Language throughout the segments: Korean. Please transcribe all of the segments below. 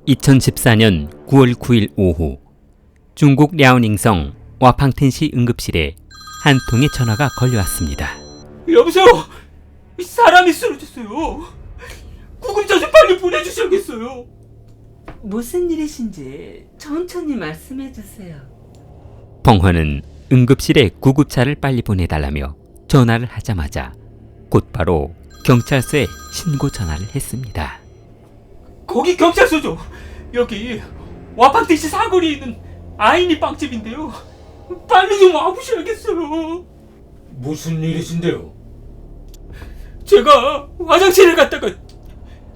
2014년 9월 9일 오후 중국 랴오닝성 와팡텐시 응급실에 한 통의 전화가 걸려왔습니다. 여보세요? 사람이 쓰러졌어요. 구급차 좀 빨리 보내주셔야겠어요. 무슨 일이신지 천천히 말씀해주세요. 펑허는 응급실에 구급차를 빨리 보내달라며 전화를 하자마자 곧바로 경찰서에 신고 전화를 했습니다. 거기 경찰서죠. 여기 와팡텐시 사거리에 있는 아이니 빵집인데요. 빨리 좀 와보셔야겠어요. 무슨 일이신데요? 제가 화장실에 갔다가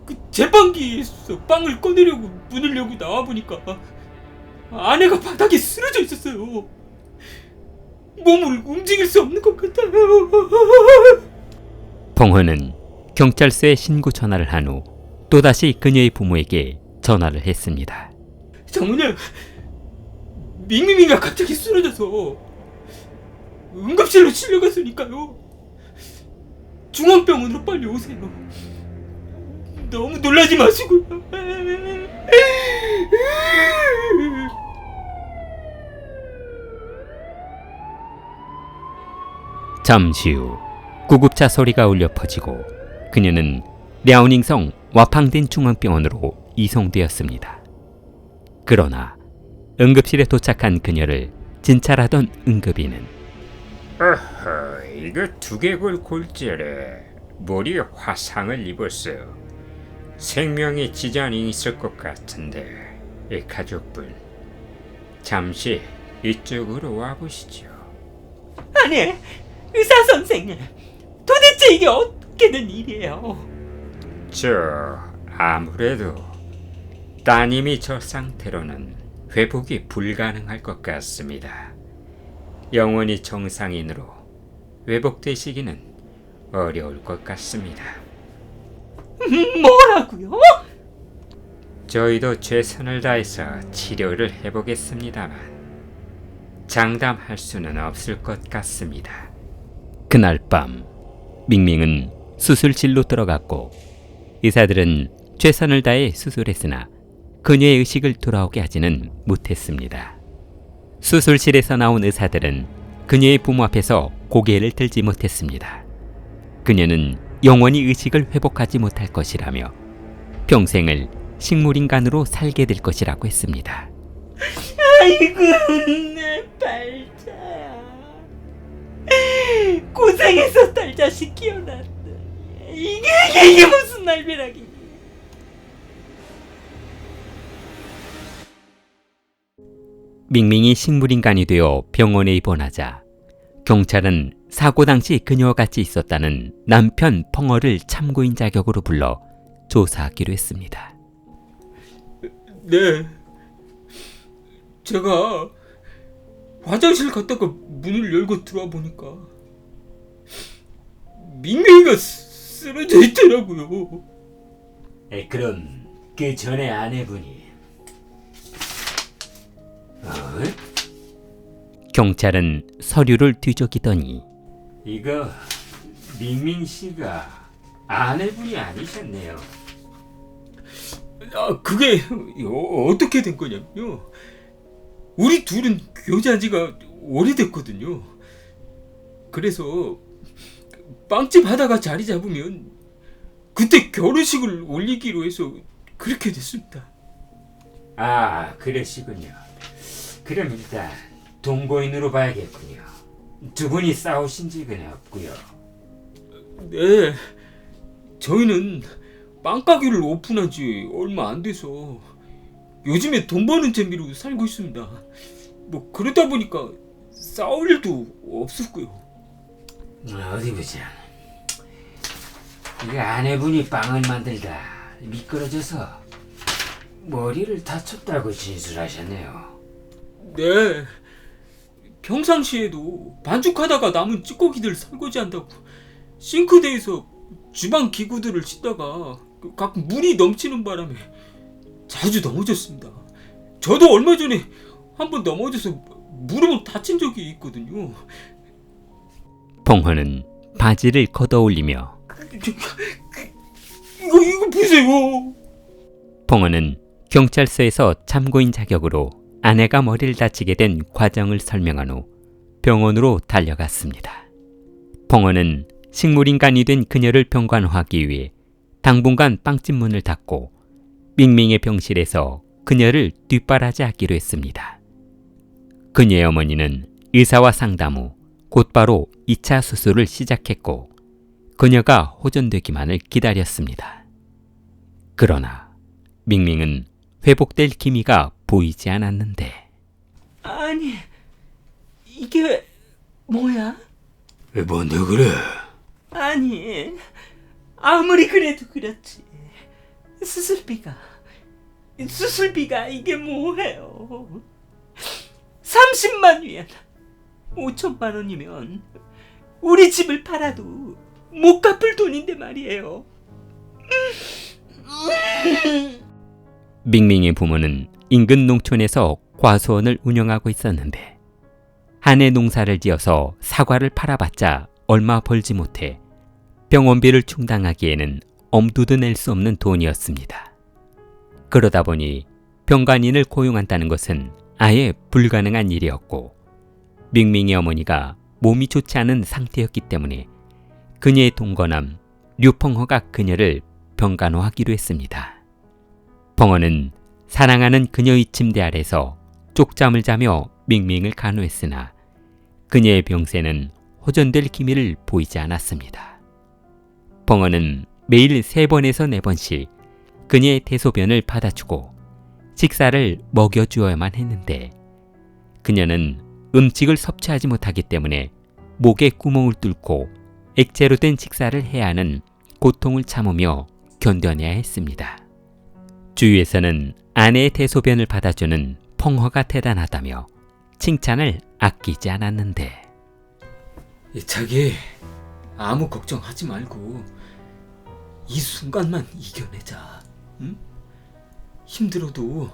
그 제빵기에서 빵을 꺼내려고 문을 열고 나와보니까 아내가 바닥에 쓰러져 있었어요. 몸을 움직일 수 없는 것 같아요. 펑허는 경찰서에 신고 전화를 한 후 또다시 그녀의 부모에게 전화를 했습니다. 장모님, 밍밍이가 갑자기 쓰러져서 응급실로 실려갔으니까요. 중앙병원으로 빨리 오세요. 너무 놀라지 마시고요. 잠시 후 구급차 소리가 울려 퍼지고 그녀는 랴오닝성 와팡딘 중앙병원으로 이송되었습니다. 그러나 응급실에 도착한 그녀를 진찰하던 응급인은 어허, 이거 두개골 골절에 머리에 화상을 입었어요. 생명에 지장이 있을 것 같은데 이 가족분 잠시 이쪽으로 와보시죠. 아니, 의사 선생님, 도대체 이게 어떻게 된 일이에요? 아무래도 따님이 저 상태로는 회복이 불가능할 것 같습니다. 영원히 정상인으로 회복되시기는 어려울 것 같습니다. 뭐라고요? 저희도 최선을 다해서 치료를 해보겠습니다만 장담할 수는 없을 것 같습니다. 그날 밤 밍밍은 수술실로 들어갔고 의사들은 최선을 다해 수술했으나 그녀의 의식을 돌아오게 하지는 못했습니다. 수술실에서 나온 의사들은 그녀의 부모 앞에서 고개를 들지 못했습니다. 그녀는 영원히 의식을 회복하지 못할 것이라며 평생을 식물인간으로 살게 될 것이라고 했습니다. 아이고, 내 발자야. 고생해서 딸자식 키워놨더니 이게 무슨 날벼락이니. 밍밍이 식물인간이 되어 병원에 입원하자 경찰은 사고 당시 그녀와 같이 있었다는 남편 펑어를 참고인 자격으로 불러 조사하기로 했습니다. 네, 제가 화장실 갔다가 문을 열고 들어와 보니까 밍밍이가 쓰러져 있더라고요. 그럼 그 전에 아내분이 경찰은 서류를 뒤적이더니 이거 밍밍 씨가 아내분이 아니셨네요. 그게 어떻게 된 거냐면요. 우리 둘은 교제한 지가 오래됐거든요. 그래서 빵집 하다가 자리 잡으면 그때 결혼식을 올리기로 해서 그렇게 됐습니다. 그러시군요. 그럼 일단 동거인으로 봐야겠군요. 두 분이 싸우신 적은 없고요. 네, 저희는 빵가게를 오픈한 지 얼마 안 돼서 요즘에 돈 버는 재미로 살고 있습니다. 뭐 그러다 보니까 싸울 일도 없었고요. 어디 보자. 이거 아내분이 빵을 만들다 미끄러져서 머리를 다쳤다고 진술하셨네요. 네, 평상시에도 반죽하다가 남은 찌꺼기들 설거지한다고 싱크대에서 주방 기구들을 씻다가 가끔 물이 넘치는 바람에 자주 넘어졌습니다. 저도 얼마 전에 한번 넘어져서 무릎을 다친 적이 있거든요. 펑허는 바지를 걷어올리며 이거 보세요. 펑허는 경찰서에서 참고인 자격으로 아내가 머리를 다치게 된 과정을 설명한 후 병원으로 달려갔습니다. 펑어는 식물인간이 된 그녀를 병간호하기 위해 당분간 빵집 문을 닫고 밍밍의 병실에서 그녀를 뒷바라지하기로 했습니다. 그녀의 어머니는 의사와 상담 후 곧바로 2차 수술을 시작했고 그녀가 호전되기만을 기다렸습니다. 그러나 밍밍은 회복될 기미가 보이지 않았는데 아니, 이게 뭐야? 뭔데 그래? 아니, 아무리 그래도 그렇지. 수술비가 이게 뭐예요? 30만 위안, 5천만 원이면 우리 집을 팔아도 못 갚을 돈인데 말이에요. 밍밍의 부모는 인근 농촌에서 과수원을 운영하고 있었는데 한 해 농사를 지어서 사과를 팔아봤자 얼마 벌지 못해 병원비를 충당하기에는 엄두도 낼 수 없는 돈이었습니다. 그러다 보니 병간인을 고용한다는 것은 아예 불가능한 일이었고 밍밍의 어머니가 몸이 좋지 않은 상태였기 때문에 그녀의 동거남 류펑허가 그녀를 병간호하기로 했습니다. 펑허는 사랑하는 그녀의 침대 아래서 쪽잠을 자며 밍밍을 간호했으나 그녀의 병세는 호전될 기미를 보이지 않았습니다. 펑허는 매일 3번에서 4번씩 그녀의 대소변을 받아주고 식사를 먹여주어야만 했는데 그녀는 음식을 섭취하지 못하기 때문에 목에 구멍을 뚫고 액체로 된 식사를 해야 하는 고통을 참으며 견뎌내야 했습니다. 주위에서는 아내의 대소변을 받아주는 펑허가 대단하다며 칭찬을 아끼지 않았는데 자기 아무 걱정하지 말고 이 순간만 이겨내자. 응? 힘들어도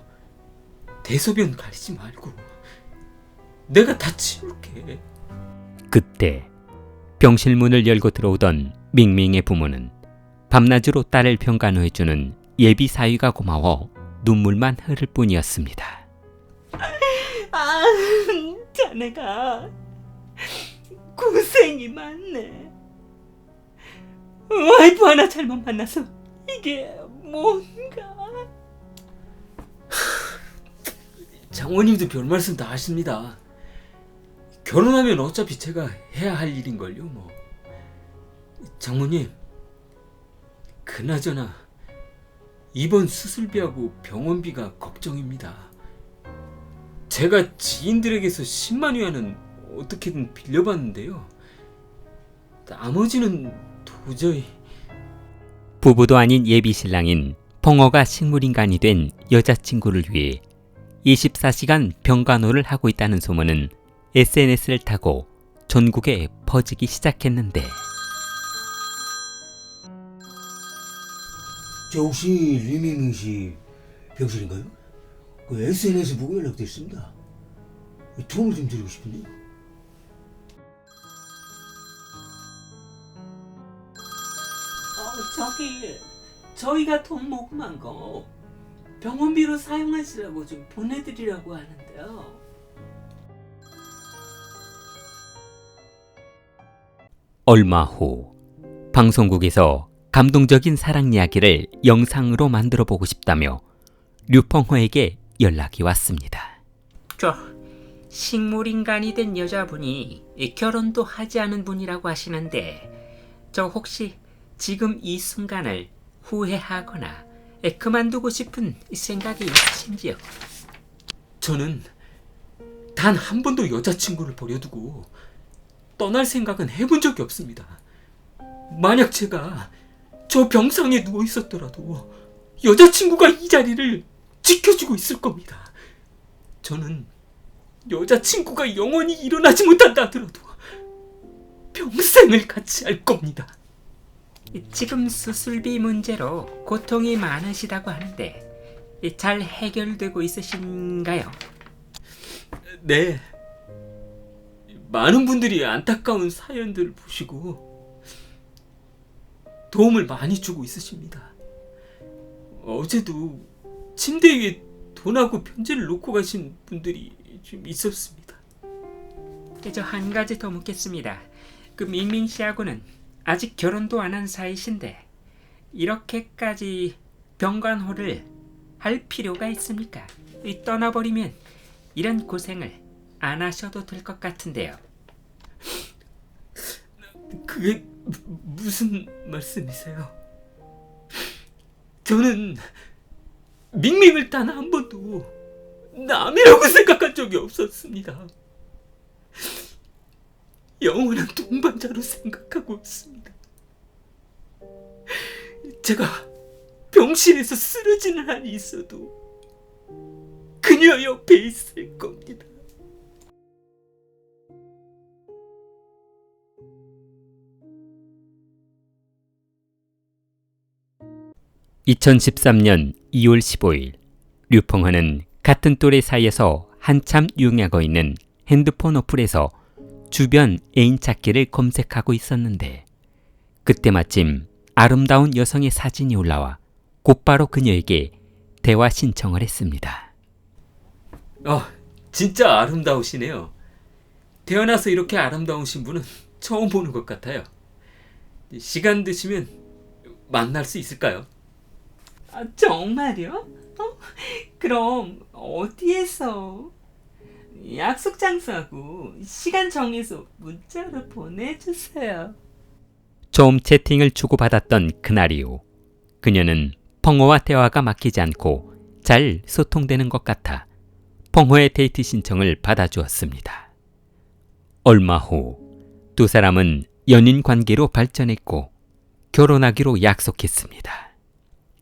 대소변 가리지 말고 내가 다 치울게. 그때 병실 문을 열고 들어오던 밍밍의 부모는 밤낮으로 딸을 병간호해주는 예비 사위가 고마워 눈물만 흐를 뿐이었습니다. 아, 자네가 고생이 많네. 와이프 하나 잘못 만나서 이게 뭔가. 장모님도 별 말씀 다 하십니다. 결혼하면 어차피 제가 해야 할 일인걸요 뭐. 장모님, 그나저나 이번 수술비하고 병원비가 걱정입니다. 제가 지인들에게서 10만 위안은 어떻게든 빌려봤는데요. 나머지는 도저히... 부부도 아닌 예비 신랑인 펑어가 식물인간이 된 여자친구를 위해 24시간 병간호를 하고 있다는 소문은 SNS를 타고 전국에 퍼지기 시작했는데 저 혹시 리밍밍 씨 병실인가요? 그 SNS 보고 연락됐습니다. 도움을 좀 드리고 싶은데요. 저희가 돈 모금한 거 병원비로 사용하시라고 좀 보내드리라고 하는데요. 얼마 후 방송국에서 감동적인 사랑 이야기를 영상으로 만들어 보고 싶다며 류펑허에게 연락이 왔습니다. 저 식물인간이 된 여자분이 결혼도 하지 않은 분이라고 하시는데 저 혹시 지금 이 순간을 후회하거나 그만두고 싶은 생각이 있으신지요? 저는 단 한 번도 여자친구를 버려두고 떠날 생각은 해본 적이 없습니다. 만약 제가 저 병상에 누워 있었더라도 여자친구가 이 자리를 지켜주고 있을 겁니다. 저는 여자친구가 영원히 일어나지 못한다 하더라도 평생을 같이 할 겁니다. 지금 수술비 문제로 고통이 많으시다고 하는데 잘 해결되고 있으신가요? 네. 많은 분들이 안타까운 사연들을 보시고 도움을 많이 주고 있으십니다. 어제도 침대 위에 돈하고 편지를 놓고 가신 분들이 좀 있었습니다. 저 한 가지 더 묻겠습니다. 그 밍밍 씨하고는 아직 결혼도 안 한 사이신데 이렇게까지 병간호를 할 필요가 있습니까? 떠나버리면 이런 고생을 안 하셔도 될 것 같은데요. 그게 무슨 말씀이세요? 저는 밍밍을 단 한 번도 남이라고 생각한 적이 없었습니다. 영원한 동반자로 생각하고 있습니다. 제가 병실에서 쓰러지는 한이 있어도 그녀 옆에 있을 겁니다. (2013년 2월 15일) 류펑허는 같은 또래 사이에서 한참 유행하고 있는 핸드폰 어플에서 주변 애인 찾기를 검색하고 있었는데 그때 마침 아름다운 여성의 사진이 올라와 곧바로 그녀에게 대화 신청을 했습니다. 진짜 아름다우시네요. 태어나서 이렇게 아름다우신 분은 처음 보는 것 같아요. 시간 되시면 만날 수 있을까요? 정말요? 그럼 어디에서? 약속 장소하고 시간 정해서 문자로 보내주세요. 처음 채팅을 주고받았던 그날 이후 그녀는 펑허와 대화가 막히지 않고 잘 소통되는 것 같아 펑허의 데이트 신청을 받아주었습니다. 얼마 후 두 사람은 연인 관계로 발전했고 결혼하기로 약속했습니다.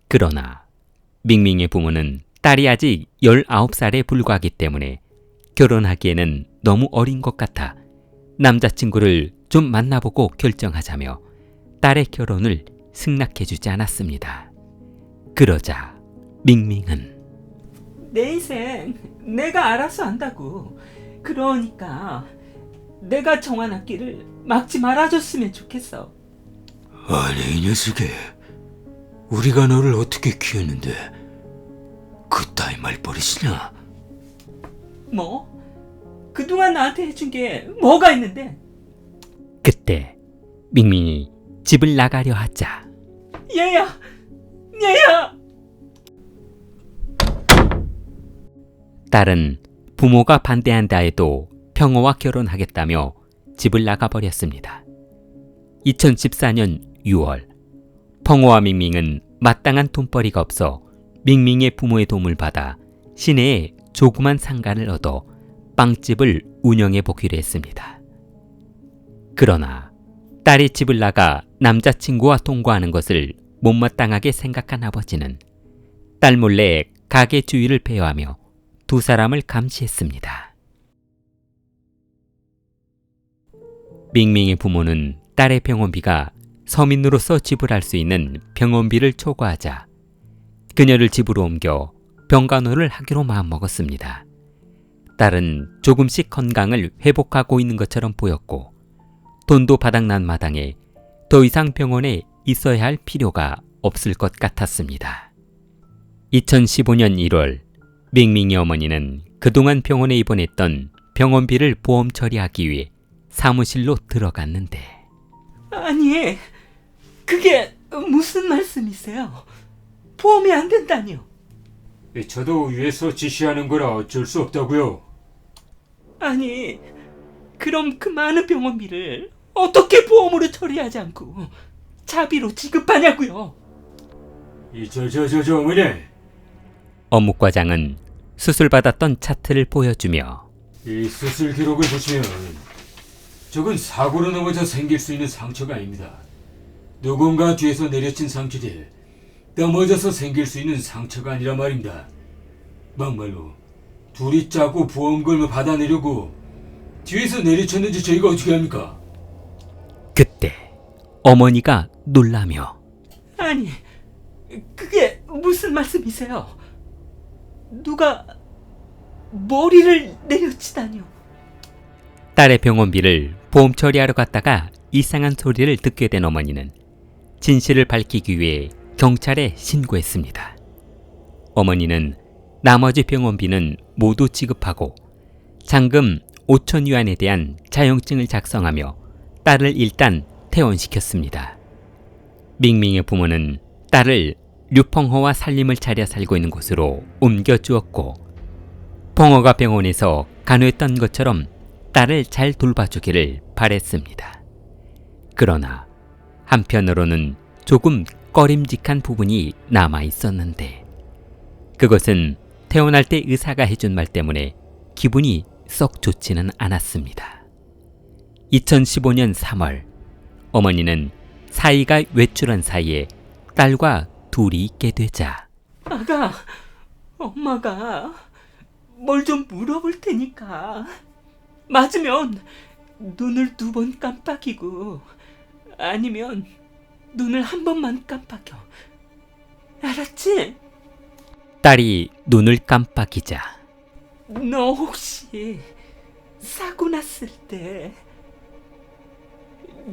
그러나 밍밍의 부모는 딸이 아직 19살에 불과하기 때문에 결혼하기에는 너무 어린 것 같아 남자친구를 좀 만나보고 결정하자며 딸의 결혼을 승낙해주지 않았습니다. 그러자 밍밍은 내 인생 내가 알아서 한다고. 그러니까 내가 정한 앞길을 막지 말아줬으면 좋겠어. 아니 이 녀석이 우리가 너를 어떻게 키웠는데 그따위 말버릇이냐? 뭐? 그동안 나한테 해준 게 뭐가 있는데? 그때 밍밍이 집을 나가려 하자 얘야! 딸은 부모가 반대한다 해도 평호와 결혼하겠다며 집을 나가버렸습니다. 2014년 6월 펑호와 밍밍은 마땅한 돈벌이가 없어 밍밍의 부모의 도움을 받아 시내에 조그만 상가를 얻어 빵집을 운영해 보기로 했습니다. 그러나 딸이 집을 나가 남자친구와 동거하는 것을 못마땅하게 생각한 아버지는 딸 몰래 가게 주위를 배회하며 두 사람을 감시했습니다. 밍밍의 부모는 딸의 병원비가 서민으로서 지불할 수 있는 병원비를 초과하자 그녀를 집으로 옮겨 병간호를 하기로 마음먹었습니다. 딸은 조금씩 건강을 회복하고 있는 것처럼 보였고 돈도 바닥난 마당에 더 이상 병원에 있어야 할 필요가 없을 것 같았습니다. 2015년 1월 밍밍의 어머니는 그동안 병원에 입원했던 병원비를 보험 처리하기 위해 사무실로 들어갔는데 아니, 그게 무슨 말씀이세요? 보험이 안 된다니요. 저도 위에서 지시하는 거라 어쩔 수 없다고요. 아니, 그럼 그 많은 병원비를 어떻게 보험으로 처리하지 않고 자비로 지급하냐고요? 저 어머니, 어묵과장은 수술받았던 차트를 보여주며 이 수술 기록을 보시면 저건 사고로 넘어져 생길 수 있는 상처가 아닙니다. 누군가 뒤에서 내려친 상처지 넘어져서 생길 수 있는 상처가 아니란 말입니다. 막말로 둘이 짜고 보험 걸며 받아내려고 뒤에서 내리쳤는지 저희가 어떻게 합니까? 그때 어머니가 놀라며 아니, 그게 무슨 말씀이세요? 누가 머리를 내려치다니요? 딸의 병원비를 보험 처리하러 갔다가 이상한 소리를 듣게 된 어머니는 진실을 밝히기 위해 경찰에 신고했습니다. 어머니는 나머지 병원비는 모두 지급하고 잔금 5천 유안에 대한 자격증을 작성하며 딸을 일단 퇴원시켰습니다. 밍밍의 부모는 딸을 류펑허와 살림을 차려 살고 있는 곳으로 옮겨주었고 펑허가 병원에서 간호했던 것처럼 딸을 잘 돌봐주기를 바랬습니다. 그러나 한편으로는 조금 꺼림직한 부분이 남아 있었는데 그것은 태어날 때 의사가 해준 말 때문에 기분이 썩 좋지는 않았습니다. 2015년 3월 어머니는 사이가 외출한 사이에 딸과 둘이 있게 되자 아가, 엄마가 뭘 좀 물어볼 테니까 맞으면 눈을 2번 깜빡이고 아니면 눈을 한 번만 깜빡여. 알았지? 딸이 눈을 깜빡이자 너 혹시 사고 났을 때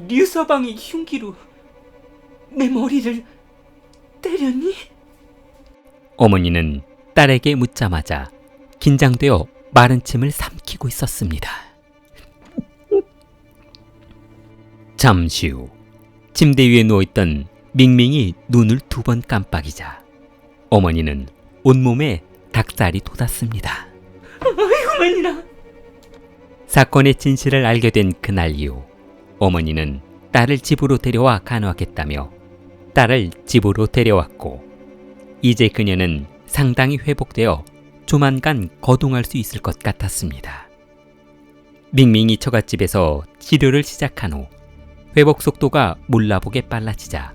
류서방이 흉기로 내 머리를 때렸니? 어머니는 딸에게 묻자마자 긴장되어 마른 침을 삼키고 있었습니다. 잠시 후 침대 위에 누워있던 밍밍이 눈을 2번 깜빡이자 어머니는 온몸에 닭살이 돋았습니다. 아이고만이나. 사건의 진실을 알게 된 그날 이후 어머니는 딸을 집으로 데려와 간호하겠다며 딸을 집으로 데려왔고 이제 그녀는 상당히 회복되어 조만간 거동할 수 있을 것 같았습니다. 밍밍이 처갓집에서 치료를 시작한 후 회복 속도가 몰라보게 빨라지자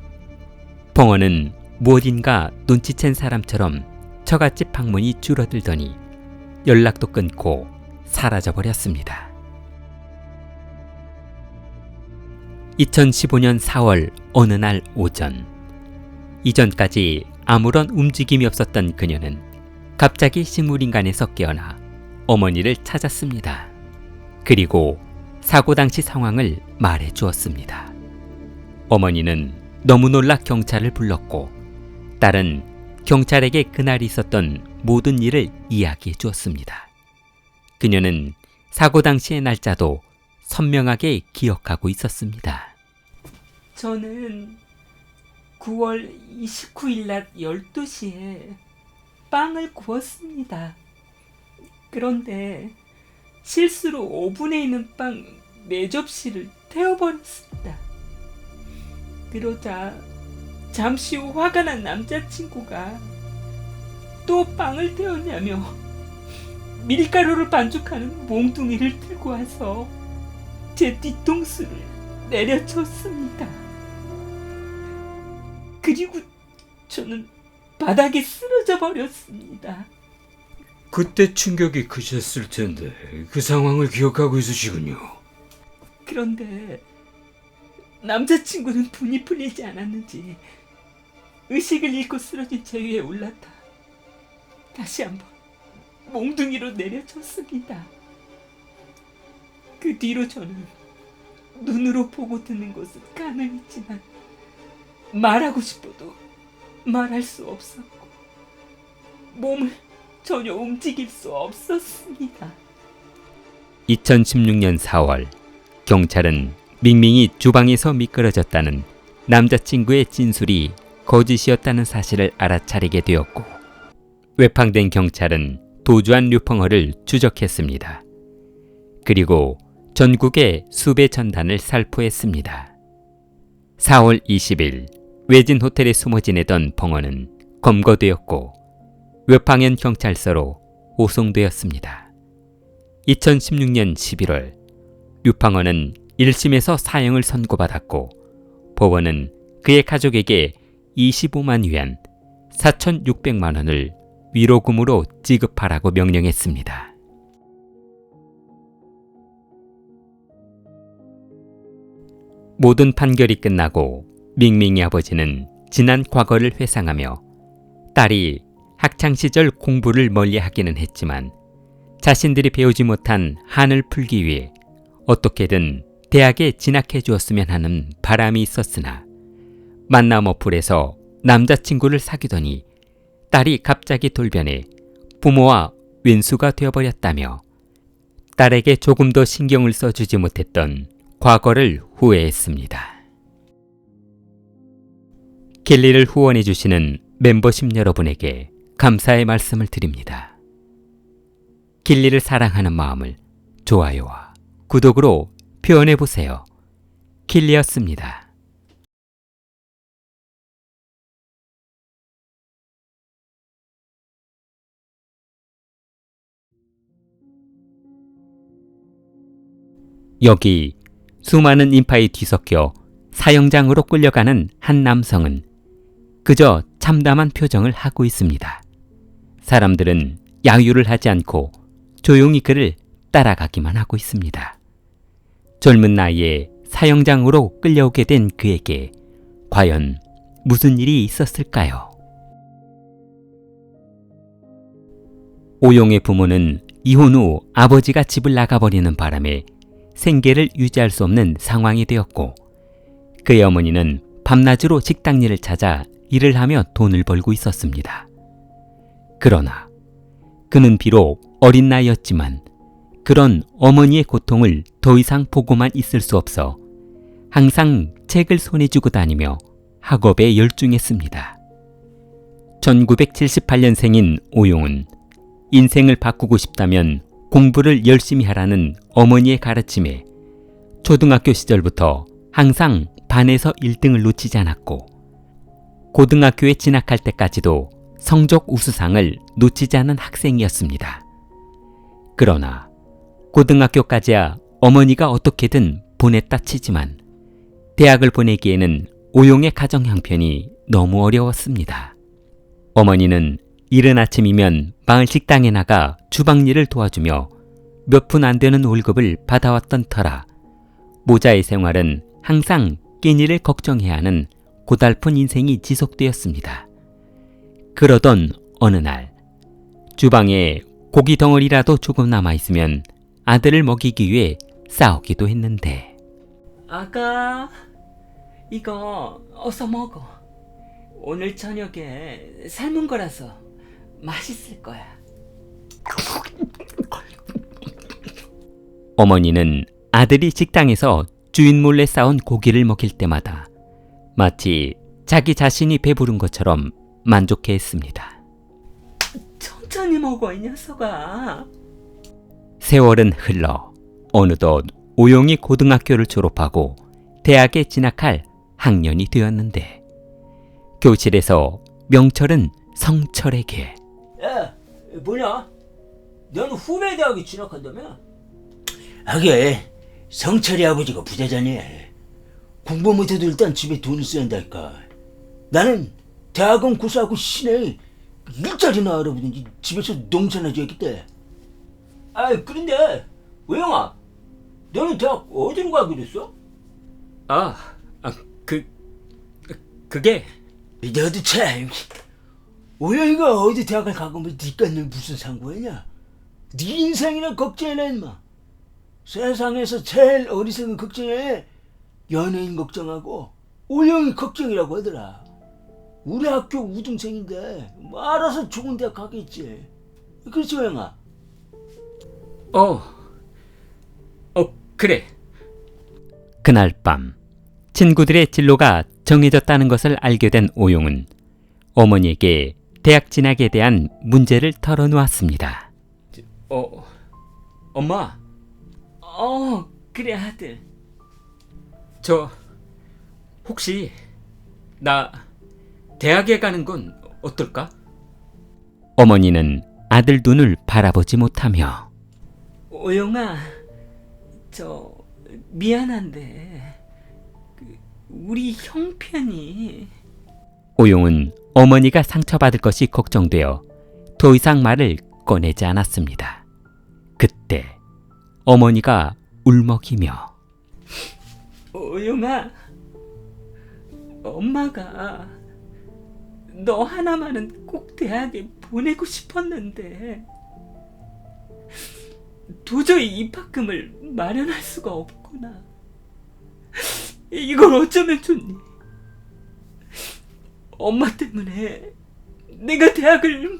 펑어는 무엇인가 눈치챈 사람처럼 처갓집 방문이 줄어들더니 연락도 끊고 사라져버렸습니다. 2015년 4월 어느 날 오전 이전까지 아무런 움직임이 없었던 그녀는 갑자기 식물인간에서 깨어나 어머니를 찾았습니다. 그리고 사고 당시 상황을 말해 주었습니다. 어머니는 너무 놀라 경찰을 불렀고 딸은 경찰에게 그날 있었던 모든 일을 이야기해 주었습니다. 그녀는 사고 당시의 날짜도 선명하게 기억하고 있었습니다. 저는 9월 29일 낮 12시에 빵을 구웠습니다. 그런데 실수로 오븐에 있는 빵 4접시를 태워버렸습니다. 그러자 잠시 후 화가 난 남자친구가 또 빵을 태웠냐며 밀가루를 반죽하는 몽둥이를 들고 와서 제 뒤통수를 내려쳤습니다. 그리고 저는 바닥에 쓰러져 버렸습니다. 그때 충격이 크셨을 텐데 그 상황을 기억하고 있으시군요. 그런데 남자친구는 분이 풀리지 않았는지 의식을 잃고 쓰러진 제 위에 올랐다 다시 한번 몽둥이로 내려쳤습니다. 그 뒤로 저는 눈으로 보고 듣는 것은 가능했지만 말하고 싶어도 말할 수 없었고 몸을 전혀 움직일 수 없었습니다. 2016년 4월 경찰은 밍밍이 주방에서 미끄러졌다는 남자친구의 진술이 거짓이었다는 사실을 알아차리게 되었고 외팡된 경찰은 도주한 류펑어를 추적했습니다. 그리고 전국의 수배 전단을 살포했습니다. 4월 20일 외진 호텔에 숨어 지내던 펑어는 검거되었고 외팡현 경찰서로 호송되었습니다. 2016년 11월 류팡어는 1심에서 사형을 선고받았고 법원은 그의 가족에게 25만 위안 4,600만 원을 위로금으로 지급하라고 명령했습니다. 모든 판결이 끝나고 밍밍이 아버지는 지난 과거를 회상하며 딸이 학창시절 공부를 멀리하기는 했지만 자신들이 배우지 못한 한을 풀기 위해 어떻게든 대학에 진학해 주었으면 하는 바람이 있었으나 만남 어플에서 남자친구를 사귀더니 딸이 갑자기 돌변해 부모와 왼수가 되어버렸다며 딸에게 조금 더 신경을 써주지 못했던 과거를 후회했습니다. 킬리를 후원해주시는 멤버십 여러분에게 감사의 말씀을 드립니다. 킬리를 사랑하는 마음을 좋아요와 구독으로 표현해보세요. 킬리였습니다. 여기 수많은 인파에 뒤섞여 사형장으로 끌려가는 한 남성은 그저 참담한 표정을 하고 있습니다. 사람들은 야유를 하지 않고 조용히 그를 따라가기만 하고 있습니다. 젊은 나이에 사형장으로 끌려오게 된 그에게 과연 무슨 일이 있었을까요? 오용의 부모는 이혼 후 아버지가 집을 나가버리는 바람에 생계를 유지할 수 없는 상황이 되었고 그의 어머니는 밤낮으로 식당 일을 찾아 일을 하며 돈을 벌고 있었습니다. 그러나 그는 비록 어린 나이였지만 그런 어머니의 고통을 더 이상 보고만 있을 수 없어 항상 책을 손에 쥐고 다니며 학업에 열중했습니다. 1978년생인 오용은 인생을 바꾸고 싶다면 공부를 열심히 하라는 어머니의 가르침에 초등학교 시절부터 항상 반에서 1등을 놓치지 않았고 고등학교에 진학할 때까지도 성적 우수상을 놓치지 않은 학생이었습니다. 그러나 고등학교까지야 어머니가 어떻게든 보냈다 치지만 대학을 보내기에는 오용의 가정 형편이 너무 어려웠습니다. 어머니는 이른 아침이면 마을 식당에 나가 주방일을 도와주며 몇 푼 안 되는 월급을 받아왔던 터라 모자의 생활은 항상 끼니를 걱정해야 하는 고달픈 인생이 지속되었습니다. 그러던 어느 날 주방에 고기 덩어리라도 조금 남아있으면 아들을 먹이기 위해 싸우기도 했는데 아가, 이거 어서 먹어. 오늘 저녁에 삶은 거라서 맛있을 거야. 어머니는 아들이 식당에서 주인 몰래 싸온 고기를 먹일 때마다 마치 자기 자신이 배부른 것처럼 만족해했습니다. 천천히 먹어, 이 녀석아. 세월은 흘러 어느덧 오용이 고등학교를 졸업하고 대학에 진학할 학년이 되었는데 교실에서 명철은 성철에게 야, 뭐냐? 너는 후배 대학에 진학한다며? 하게 성철이 아버지가 부자잖니. 공부 못해도 일단 집에 돈을 써야 한다니까. 나는 대학원 고사하고 시내에 일자리나 알아보든지 집에서 농사나 줘야겠다. 아, 그런데 오영아, 너는 대학 어디로 가게 됐어? 그게 너도 참, 오영이가 어디 대학을 가고 뭐 니까는 무슨 상관이냐? 네 인생이나 걱정해라 임마. 세상에서 제일 어리석은 걱정해 연예인 걱정하고 오영이 걱정이라고 하더라. 우리 학교 우등생인데 뭐 알아서 좋은 대학 가겠지. 그렇지 오영아? 그래. 그날 밤 친구들의 진로가 정해졌다는 것을 알게 된 오용은 어머니에게 대학 진학에 대한 문제를 털어놓았습니다. 엄마, 그래 아들. 혹시 나 대학에 가는 건 어떨까? 어머니는 아들 눈을 바라보지 못하며 오영아, 미안한데 우리 형편이. 오용은 어머니가 상처받을 것이 걱정되어 더 이상 말을 꺼내지 않았습니다. 그때 어머니가 울먹이며 오영아, 엄마가 너 하나만은 꼭 대학에 보내고 싶었는데 도저히 입학금을 마련할 수가 없구나. 이걸 어쩌면 좋니? 엄마 때문에 내가 대학을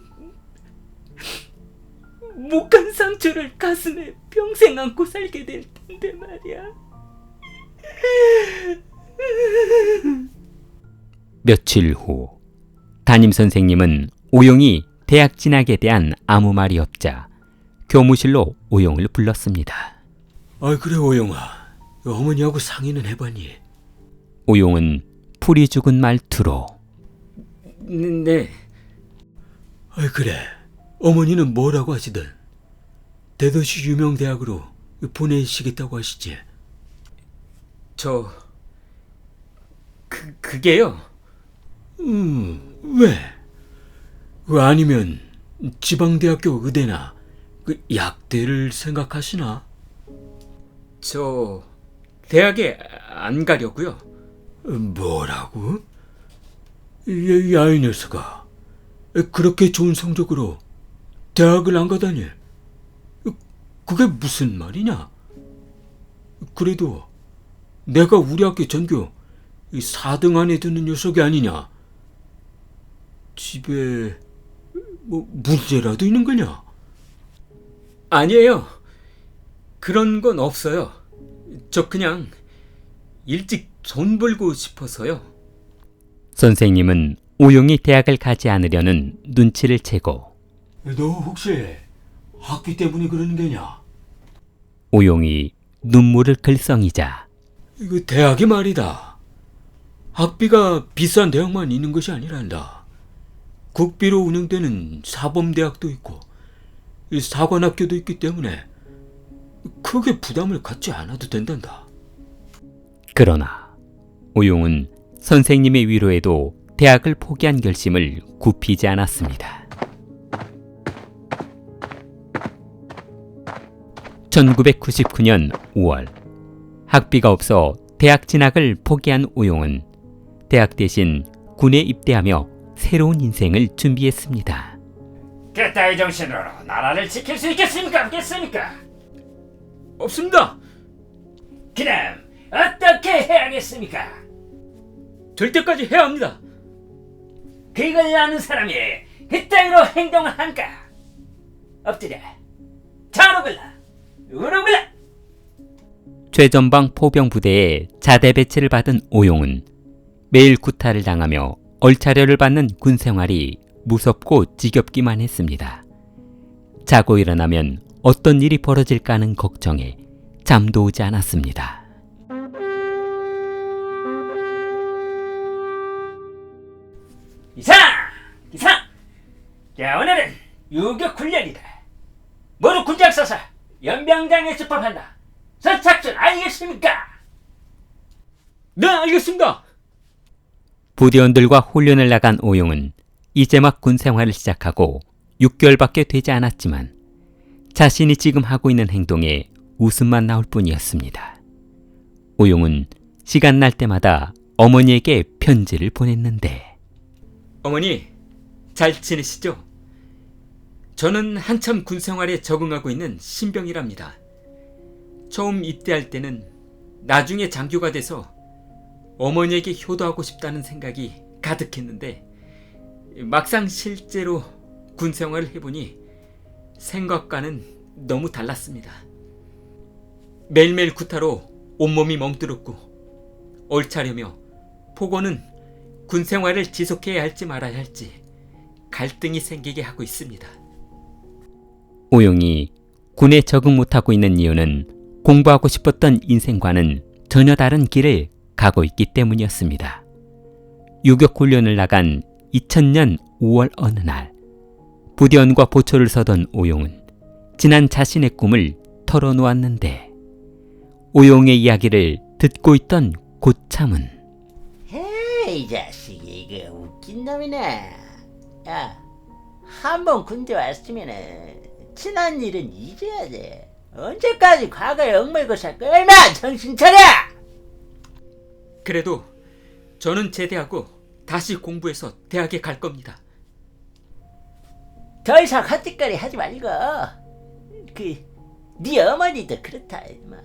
못 간 상처를 가슴에 평생 안고 살게 될 텐데 말이야. 며칠 후 담임 선생님은 오용이 대학 진학에 대한 아무 말이 없자 교무실로 오용을 불렀습니다. 그래 오영아, 어머니하고 상의는 해봤니? 오용은 풀이 죽은 말투로 네. 그래, 어머니는 뭐라고 하시든 대도시 유명 대학으로 보내시겠다고 하시지. 그게요. 왜? 아니면 지방대학교 의대나 약대를 생각하시나? 저 대학에 안 가려고요. 뭐라고? 야, 이 녀석아, 그렇게 좋은 성적으로 대학을 안 가다니, 그게 무슨 말이냐? 그래도 내가 우리 학교 전교 4등 안에 드는 녀석이 아니냐? 집에 뭐 문제라도 있는 거냐? 아니에요. 그런 건 없어요. 저 그냥 일찍 돈 벌고 싶어서요. 선생님은 오용이 대학을 가지 않으려는 눈치를 채고 너 혹시 학비 때문에 그러는 게냐? 오용이 눈물을 글썽이자 이거 대학이 말이다. 학비가 비싼 대학만 있는 것이 아니란다. 국비로 운영되는 사범대학도 있고 사관학교도 있기 때문에 크게 부담을 갖지 않아도 된단다. 그러나 오용은 선생님의 위로에도 대학을 포기한 결심을 굽히지 않았습니다. 1999년 5월 학비가 없어 대학 진학을 포기한 오용은 대학 대신 군에 입대하며 새로운 인생을 준비했습니다. 그따위 정신으로 나라를 지킬 수 있겠습니까? 없겠습니까? 없습니다. 그럼 어떻게 해야겠습니까? 될 때까지 해야 합니다. 그걸 아는 사람이 그따위로 행동을 한가? 엎드려 자르글라 우르글라. 최전방 포병 부대에 자대 배치를 받은 오용은 매일 구타를 당하며 얼차려를 받는 군 생활이 무섭고 지겹기만 했습니다. 자고 일어나면 어떤 일이 벌어질까 하는 걱정에 잠도 오지 않았습니다. 이상! 자, 오늘은 유격 훈련이다. 모두 군장 써서 연병장에 집합한다. 선착순 알겠습니까? 네, 알겠습니다. 부대원들과 훈련을 나간 오용은 이제 막 군 생활을 시작하고 6개월밖에 되지 않았지만 자신이 지금 하고 있는 행동에 웃음만 나올 뿐이었습니다. 오용은 시간 날 때마다 어머니에게 편지를 보냈는데 어머니, 잘 지내시죠? 저는 한참 군 생활에 적응하고 있는 신병이랍니다. 처음 입대할 때는 나중에 장교가 돼서 어머니에게 효도하고 싶다는 생각이 가득했는데 막상 실제로 군 생활을 해보니 생각과는 너무 달랐습니다. 매일매일 구타로 온몸이 멍들었고 얼차려며 폭언은 군 생활을 지속해야 할지 말아야 할지 갈등이 생기게 하고 있습니다. 오용이 군에 적응 못하고 있는 이유는 공부하고 싶었던 인생과는 전혀 다른 길을 가고 있기 때문이었습니다. 유격 훈련을 나간 2000년 5월 어느 날 부대원과 보초를 서던 오용은 지난 자신의 꿈을 털어놓았는데 오용의 이야기를 듣고 있던 고참은 이 자식이 이거 웃긴 놈이네. 야, 한번 군대 왔으면은 지난 일은 잊어야 돼. 언제까지 과거에 얽매이고 살 거야? 얼마 정신 차려! 그래도 저는 제대하고 다시 공부해서 대학에 갈 겁니다. 더 이상 헛짓거리 하지 말고 네 어머니도 그렇다. 임마.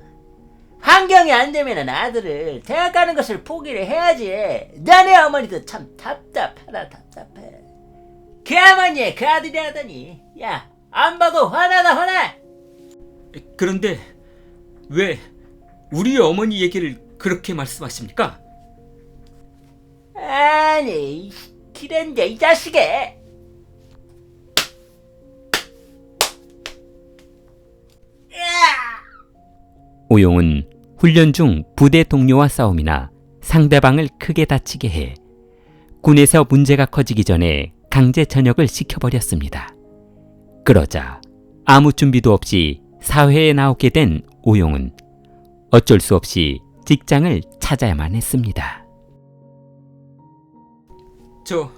환경이 안 되면은 아들을 대학 가는 것을 포기를 해야지. 너네 어머니도 참 답답하다. 답답해. 개만이 그 아들이 하더니 야 안 봐도 화나다 화나. 그런데 왜 우리 어머니 얘기를 그렇게 말씀하십니까? 아니 그런데 이 자식이 오용은 훈련 중 부대 동료와 싸움이나 상대방을 크게 다치게 해 군에서 문제가 커지기 전에 강제 전역을 시켜버렸습니다. 그러자 아무 준비도 없이 사회에 나오게 된 오용은 어쩔 수 없이 직장을 찾아야만 했습니다. 저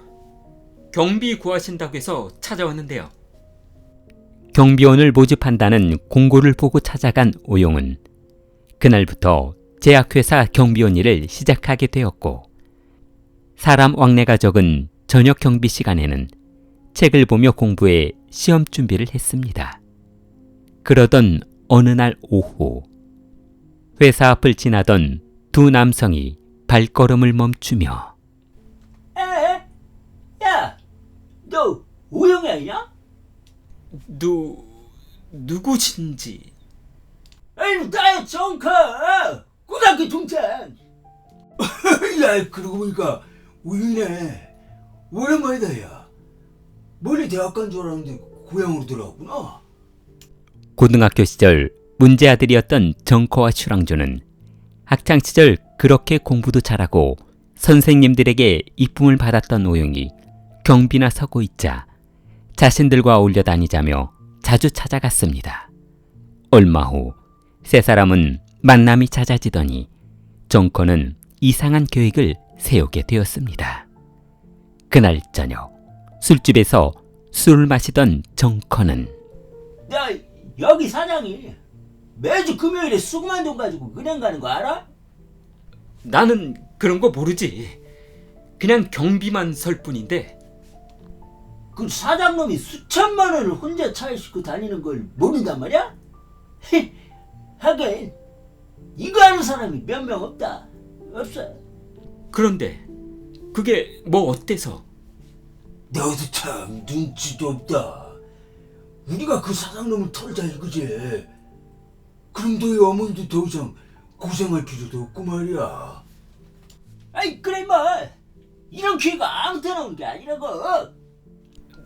경비 구하신다고 해서 찾아왔는데요. 경비원을 모집한다는 공고를 보고 찾아간 오용은 그날부터 제약회사 경비원 일을 시작하게 되었고, 사람 왕래가 적은 저녁 경비 시간에는 책을 보며 공부해 시험 준비를 했습니다. 그러던 어느 날 오후, 회사 앞을 지나던 두 남성이 발걸음을 멈추며 야, 너 오영이 아니냐? 누구신지. 아니 나의 정카 고등학교 동창. 야 그러고 보니까 우리네 오랜만이다. 야 멀리 대학 간 줄 알았는데 고향으로 돌아왔구나. 고등학교 시절 문제아들이었던 정커와 슈랑조는 학창시절 그렇게 공부도 잘하고 선생님들에게 이쁨을 받았던 오용이 경비나 서고 있자 자신들과 어울려 다니자며 자주 찾아갔습니다. 얼마 후 세 사람은 만남이 잦아지더니 정커는 이상한 계획을 세우게 되었습니다. 그날 저녁 술집에서 술을 마시던 정커는 야 여기 사장이 매주 금요일에 수금한 돈 가지고 은행 가는 거 알아? 나는 그런 거 모르지. 그냥 경비만 설 뿐인데. 그 사장놈이 수천만 원을 혼자 차에 싣고 다니는 걸 모른단 말이야? 하긴 이거 하는 사람이 몇 명 없다. 없어. 그런데 그게 뭐 어때서? 너도 참 눈치도 없다. 우리가 그 사장놈을 털자 이거지. 그럼 너희 어머니도 더 이상 고생할 필요도 없고 말이야. 아이 그래 뭐 이런 기회가 아무 때나 오는 게 아니라고.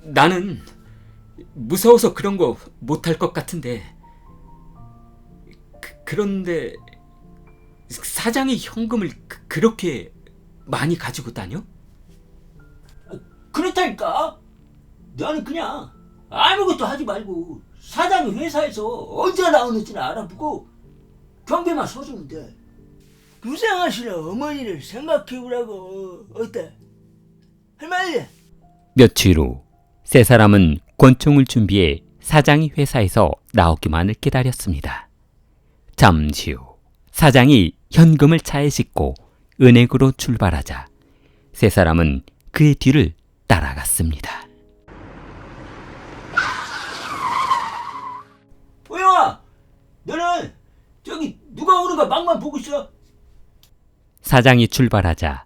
나는 무서워서 그런 거 못할 것 같은데. 그런데 사장이 현금을 그렇게 많이 가지고 다녀? 그렇다니까. 나는 그냥 아무것도 하지 말고 사장이 회사에서 언제 나오는지는 알아보고 경비만 서주면 돼. 고생하시는 어머니를 생각해보라고. 어때? 할 말이야. 며칠 후 세 사람은 권총을 준비해 사장이 회사에서 나오기만을 기다렸습니다. 잠시 후 사장이 현금을 차에 싣고 은행으로 출발하자 세 사람은 그의 뒤를 따라갔습니다. 오영아, 너는 저기 누가 오는가 막만 보고 있어. 사장이 출발하자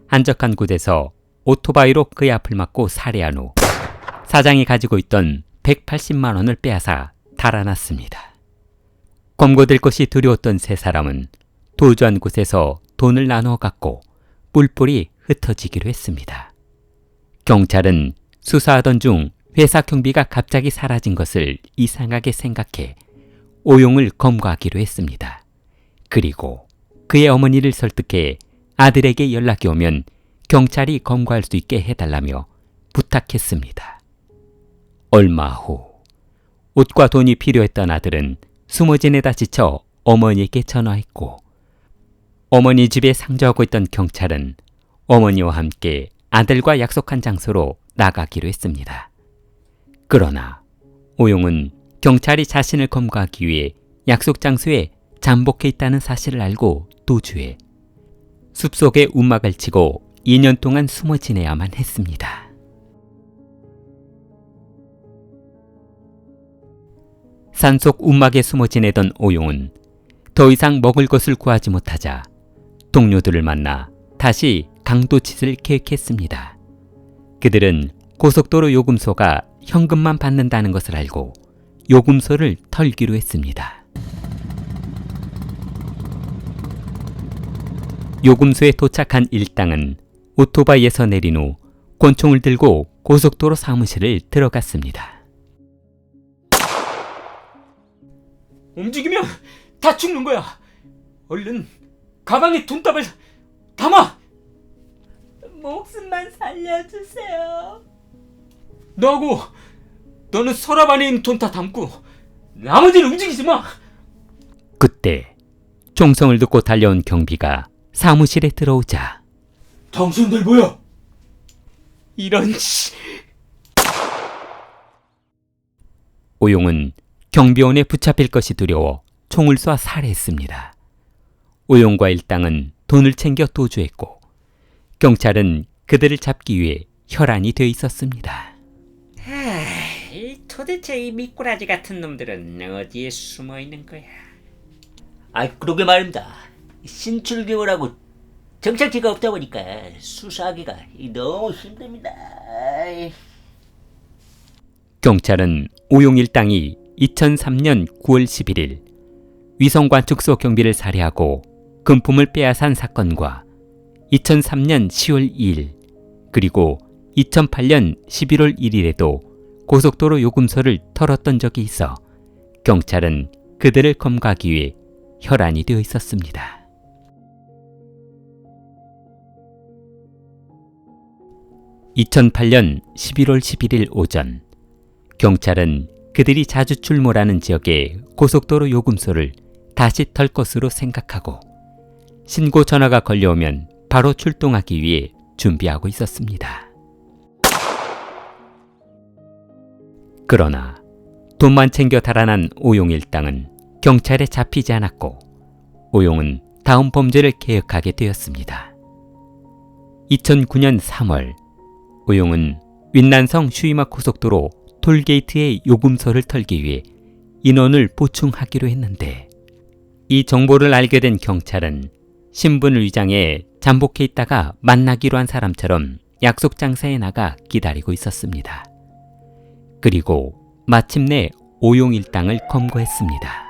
한적한 곳에서 오토바이로 그의 앞을 막고 살해한 후 사장이 가지고 있던 180만 원을 빼앗아 달아났습니다. 검거될 것이 두려웠던 세 사람은 도주한 곳에서 돈을 나누어 갖고 뿔뿔이 흩어지기로 했습니다. 경찰은 수사하던 중 회사 경비가 갑자기 사라진 것을 이상하게 생각해 오용을 검거하기로 했습니다. 그리고 그의 어머니를 설득해 아들에게 연락이 오면 경찰이 검거할 수 있게 해달라며 부탁했습니다. 얼마 후 옷과 돈이 필요했던 아들은 숨어 지내다 지쳐 어머니에게 전화했고, 어머니 집에 상주하고 있던 경찰은 어머니와 함께 아들과 약속한 장소로 나가기로 했습니다. 그러나 오용은 경찰이 자신을 검거하기 위해 약속 장소에 잠복해 있다는 사실을 알고 도주해 숲속에 움막을 치고 2년 동안 숨어 지내야만 했습니다. 산속 움막에 숨어 지내던 오용은 더 이상 먹을 것을 구하지 못하자 동료들을 만나 다시 강도짓을 계획했습니다. 그들은 고속도로 요금소가 현금만 받는다는 것을 알고 요금소를 털기로 했습니다. 요금소에 도착한 일당은 오토바이에서 내린 후 권총을 들고 고속도로 사무실을 들어갔습니다. 움직이면 다 죽는 거야. 얼른 가방에 돈답을 담아. 목숨만 살려주세요. 너는 서랍 안에 있는 돈 다 담고 나머지는 움직이지 마. 그때 총성을 듣고 달려온 경비가 사무실에 들어오자 당신들 뭐야? 이런 오용은 경비원에 붙잡힐 것이 두려워 총을 쏴 살해했습니다. 오용과 일당은 돈을 챙겨 도주했고 경찰은 그들을 잡기 위해 혈안이 돼 있었습니다. 도대체 이 미꾸라지 같은 놈들은 어디에 숨어 있는 거야? 그러게 말입니다. 신출귀몰하고 정착지가 없다 보니까 수사하기가 너무 힘듭니다. 경찰은 오용 일당이 2003년 9월 11일 위성관측소 경비를 살해하고 금품을 빼앗은 사건과 2003년 10월 2일 그리고 2008년 11월 1일에도 고속도로 요금소를 털었던 적이 있어 경찰은 그들을 검거하기 위해 혈안이 되어 있었습니다. (2008년 11월 11일) 오전 경찰은 그들이 자주 출몰하는 지역의 고속도로 요금소를 다시 털 것으로 생각하고 신고 전화가 걸려오면 바로 출동하기 위해 준비하고 있었습니다. 그러나 돈만 챙겨 달아난 오용 일당은 경찰에 잡히지 않았고 오용은 다음 범죄를 계획하게 되었습니다. 2009년 3월 오용은 윈난성 슈이마 고속도로 톨게이트의 요금소를 털기 위해 인원을 보충하기로 했는데 이 정보를 알게 된 경찰은 신분을 위장해 잠복해 있다가 만나기로 한 사람처럼 약속 장소에 나가 기다리고 있었습니다. 그리고 마침내 오용 일당을 검거했습니다.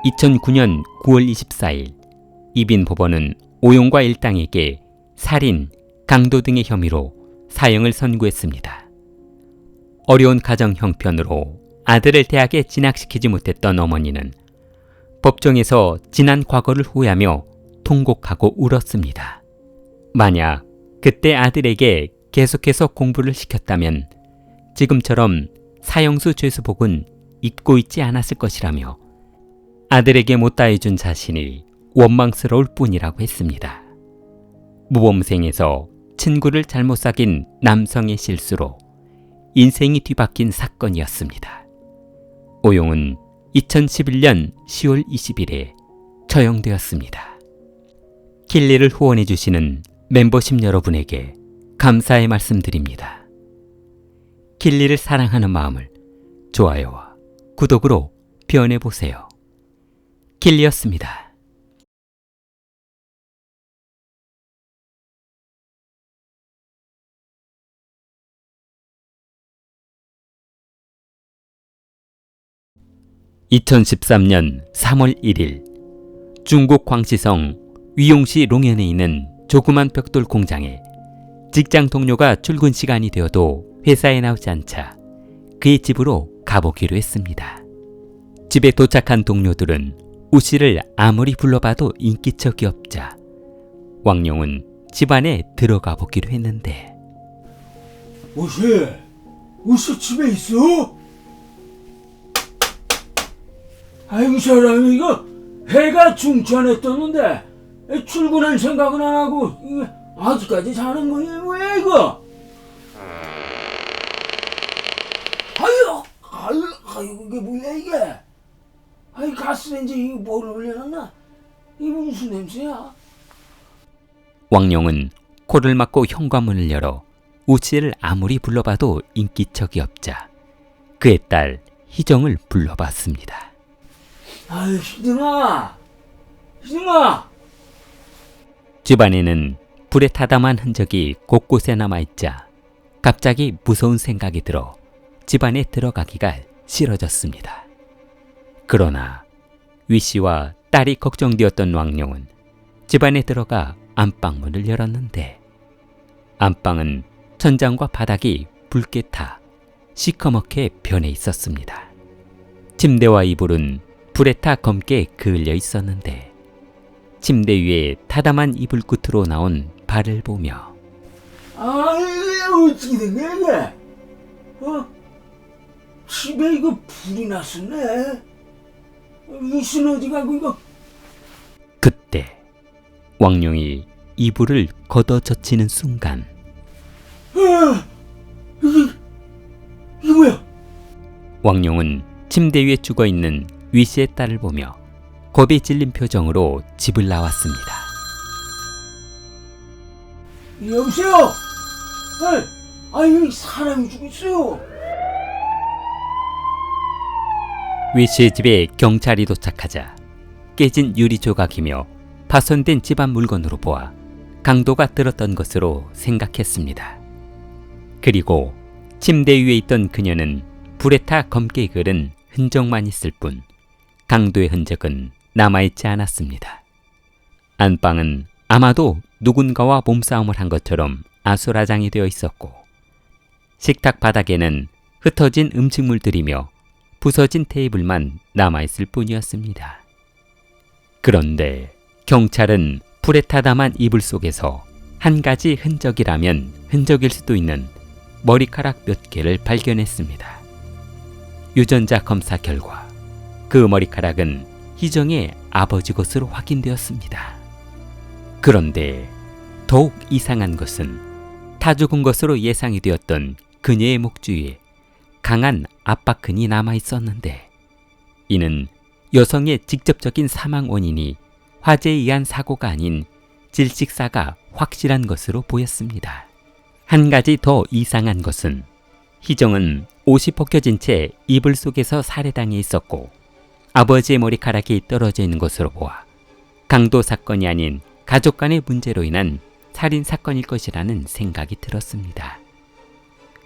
2009년 9월 24일 이빈 법원은 오용과 일당에게 살인, 강도 등의 혐의로 사형을 선고했습니다. 어려운 가정 형편으로 아들을 대학에 진학시키지 못했던 어머니는 법정에서 지난 과거를 후회하며 통곡하고 울었습니다. 만약 그때 아들에게 계속해서 공부를 시켰다면 지금처럼 사형수 죄수복은 입고 있지 않았을 것이라며 아들에게 못다해준 자신이 원망스러울 뿐이라고 했습니다. 모범생에서 친구를 잘못 사귄 남성의 실수로 인생이 뒤바뀐 사건이었습니다. 오용은 2011년 10월 20일에 처형되었습니다. 킬리를 후원해 주시는 멤버십 여러분에게 감사의 말씀드립니다. 킬리를 사랑하는 마음을 좋아요와 구독으로 표현해보세요. 킬리였습니다. (2013년 3월 1일) 중국 광시성 위용시 롱현에 있는 조그만 벽돌 공장에 직장 동료가 출근 시간이 되어도 회사에 나오지 않자 그의 집으로 가보기로 했습니다. 집에 도착한 동료들은 우씨를 아무리 불러봐도 인기척이 없자 왕룡은 집 안에 들어가 보기로 했는데 우씨 집에 있어? 아이고 사람이 이거 해가 중천에 떴는데 출근할 생각은 안 하고 아직까지 자는 거야 왜 이거? 아유 이게 뭐야 이게? 아이 가스레인지 이거 뭘 올려놨나? 이게 무슨 냄새야? 왕룡은 코를 막고 현관문을 열어 우씨를 아무리 불러봐도 인기척이 없자 그의 딸 희정을 불러봤습니다. 아유 희등아 집안에는 불에 타담한 흔적이 곳곳에 남아있자 갑자기 무서운 생각이 들어 집안에 들어가기가 싫어졌습니다. 그러나 위씨와 딸이 걱정되었던 왕룡은 집안에 들어가 안방문을 열었는데 안방은 천장과 바닥이 붉게 타 시커멓게 변해 있었습니다. 침대와 이불은 불에 타 검게 그을려 있었는데 침대 위에 타담한 이불 끝으로 나온 발을 보며 아이, 어떻게 된 거야? 집에 이거 불이 났었네. 위신 어디 가고 이거? 그때 왕룡이 이불을 걷어 젖히는 순간 이거 뭐야? 왕룡은 침대 위에 죽어있는 위씨의 딸을 보며 겁에 질린 표정으로 집을 나왔습니다. 여보세요? 여기 사람이 죽었어요. 위씨의 집에 경찰이 도착하자 깨진 유리 조각이며 파손된 집안 물건으로 보아 강도가 들었던 것으로 생각했습니다. 그리고 침대 위에 있던 그녀는 불에 타 검게 그은 흔적만 있을 뿐 강도의 흔적은 남아있지 않았습니다. 안방은 아마도 누군가와 몸싸움을 한 것처럼 아수라장이 되어 있었고 식탁 바닥에는 흩어진 음식물들이며 부서진 테이블만 남아있을 뿐이었습니다. 그런데 경찰은 불에 타담한 이불 속에서 한 가지 흔적이라면 흔적일 수도 있는 머리카락 몇 개를 발견했습니다. 유전자 검사 결과 그 머리카락은 희정의 아버지 것으로 확인되었습니다. 그런데 더욱 이상한 것은 타 죽은 것으로 예상이 되었던 그녀의 목 주위에 강한 압박근이 남아 있었는데 이는 여성의 직접적인 사망 원인이 화재에 의한 사고가 아닌 질식사가 확실한 것으로 보였습니다. 한 가지 더 이상한 것은 희정은 옷이 벗겨진 채 이불 속에서 살해당해 있었고 아버지의 머리카락이 떨어져 있는 것으로 보아 강도 사건이 아닌 가족 간의 문제로 인한 살인 사건일 것이라는 생각이 들었습니다.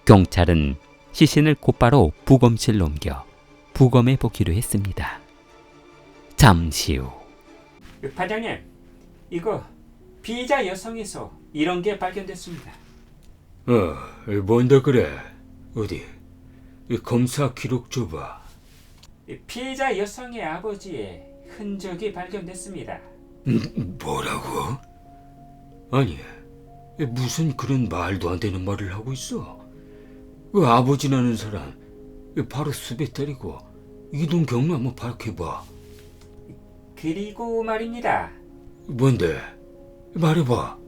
경찰은 시신을 곧바로 부검실로 옮겨 부검해 보기로 했습니다. 잠시 후 반장님, 이거 피의자 여성에서 이런 게 발견됐습니다. 뭔데 그래? 어디? 이 검사 기록 줘봐. 피의자 여성의 아버지의 흔적이 발견됐습니다. 뭐라고? 아니, 무슨 그런 말도 안 되는 말을 하고 있어? 그 아버지라는 사람 바로 수배 때리고 이동 경로 한번 밝혀봐. 그리고 말입니다. 뭔데? 말해봐.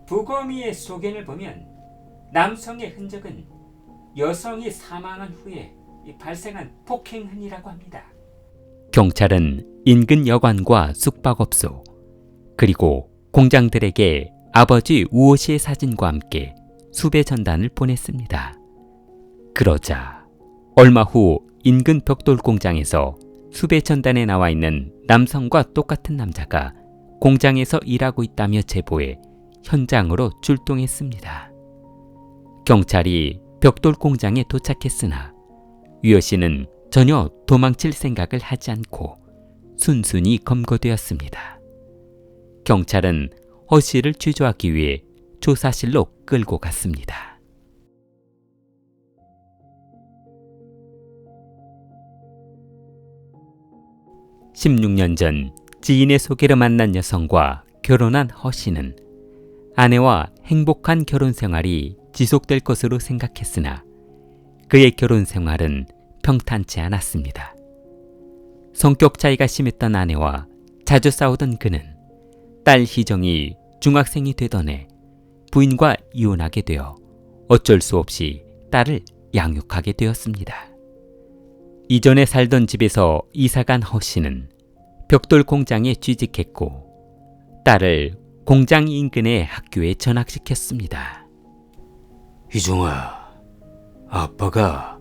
부검의의 소견을 보면 남성의 흔적은 여성이 사망한 후에 발생한 폭행흔이라고 합니다. 경찰은 인근 여관과 숙박업소 그리고 공장들에게 아버지 우호 씨의 사진과 함께 수배 전단을 보냈습니다. 그러자 얼마 후 인근 벽돌 공장에서 수배 전단에 나와 있는 남성과 똑같은 남자가 공장에서 일하고 있다며 제보해 현장으로 출동했습니다. 경찰이 벽돌 공장에 도착했으나 위호 씨는 전혀 도망칠 생각을 하지 않고 순순히 검거되었습니다. 경찰은 허 씨를 취조하기 위해 조사실로 끌고 갔습니다. 16년 전 지인의 소개로 만난 여성과 결혼한 허 씨는 아내와 행복한 결혼 생활이 지속될 것으로 생각했으나 그의 결혼 생활은 평탄치 않았습니다. 성격 차이가 심했던 아내와 자주 싸우던 그는 딸 희정이 중학생이 되던 해 부인과 이혼하게 되어 어쩔 수 없이 딸을 양육하게 되었습니다. 이전에 살던 집에서 이사간 허 씨는 벽돌 공장에 취직했고 딸을 공장 인근의 학교에 전학시켰습니다. 희정아, 아빠가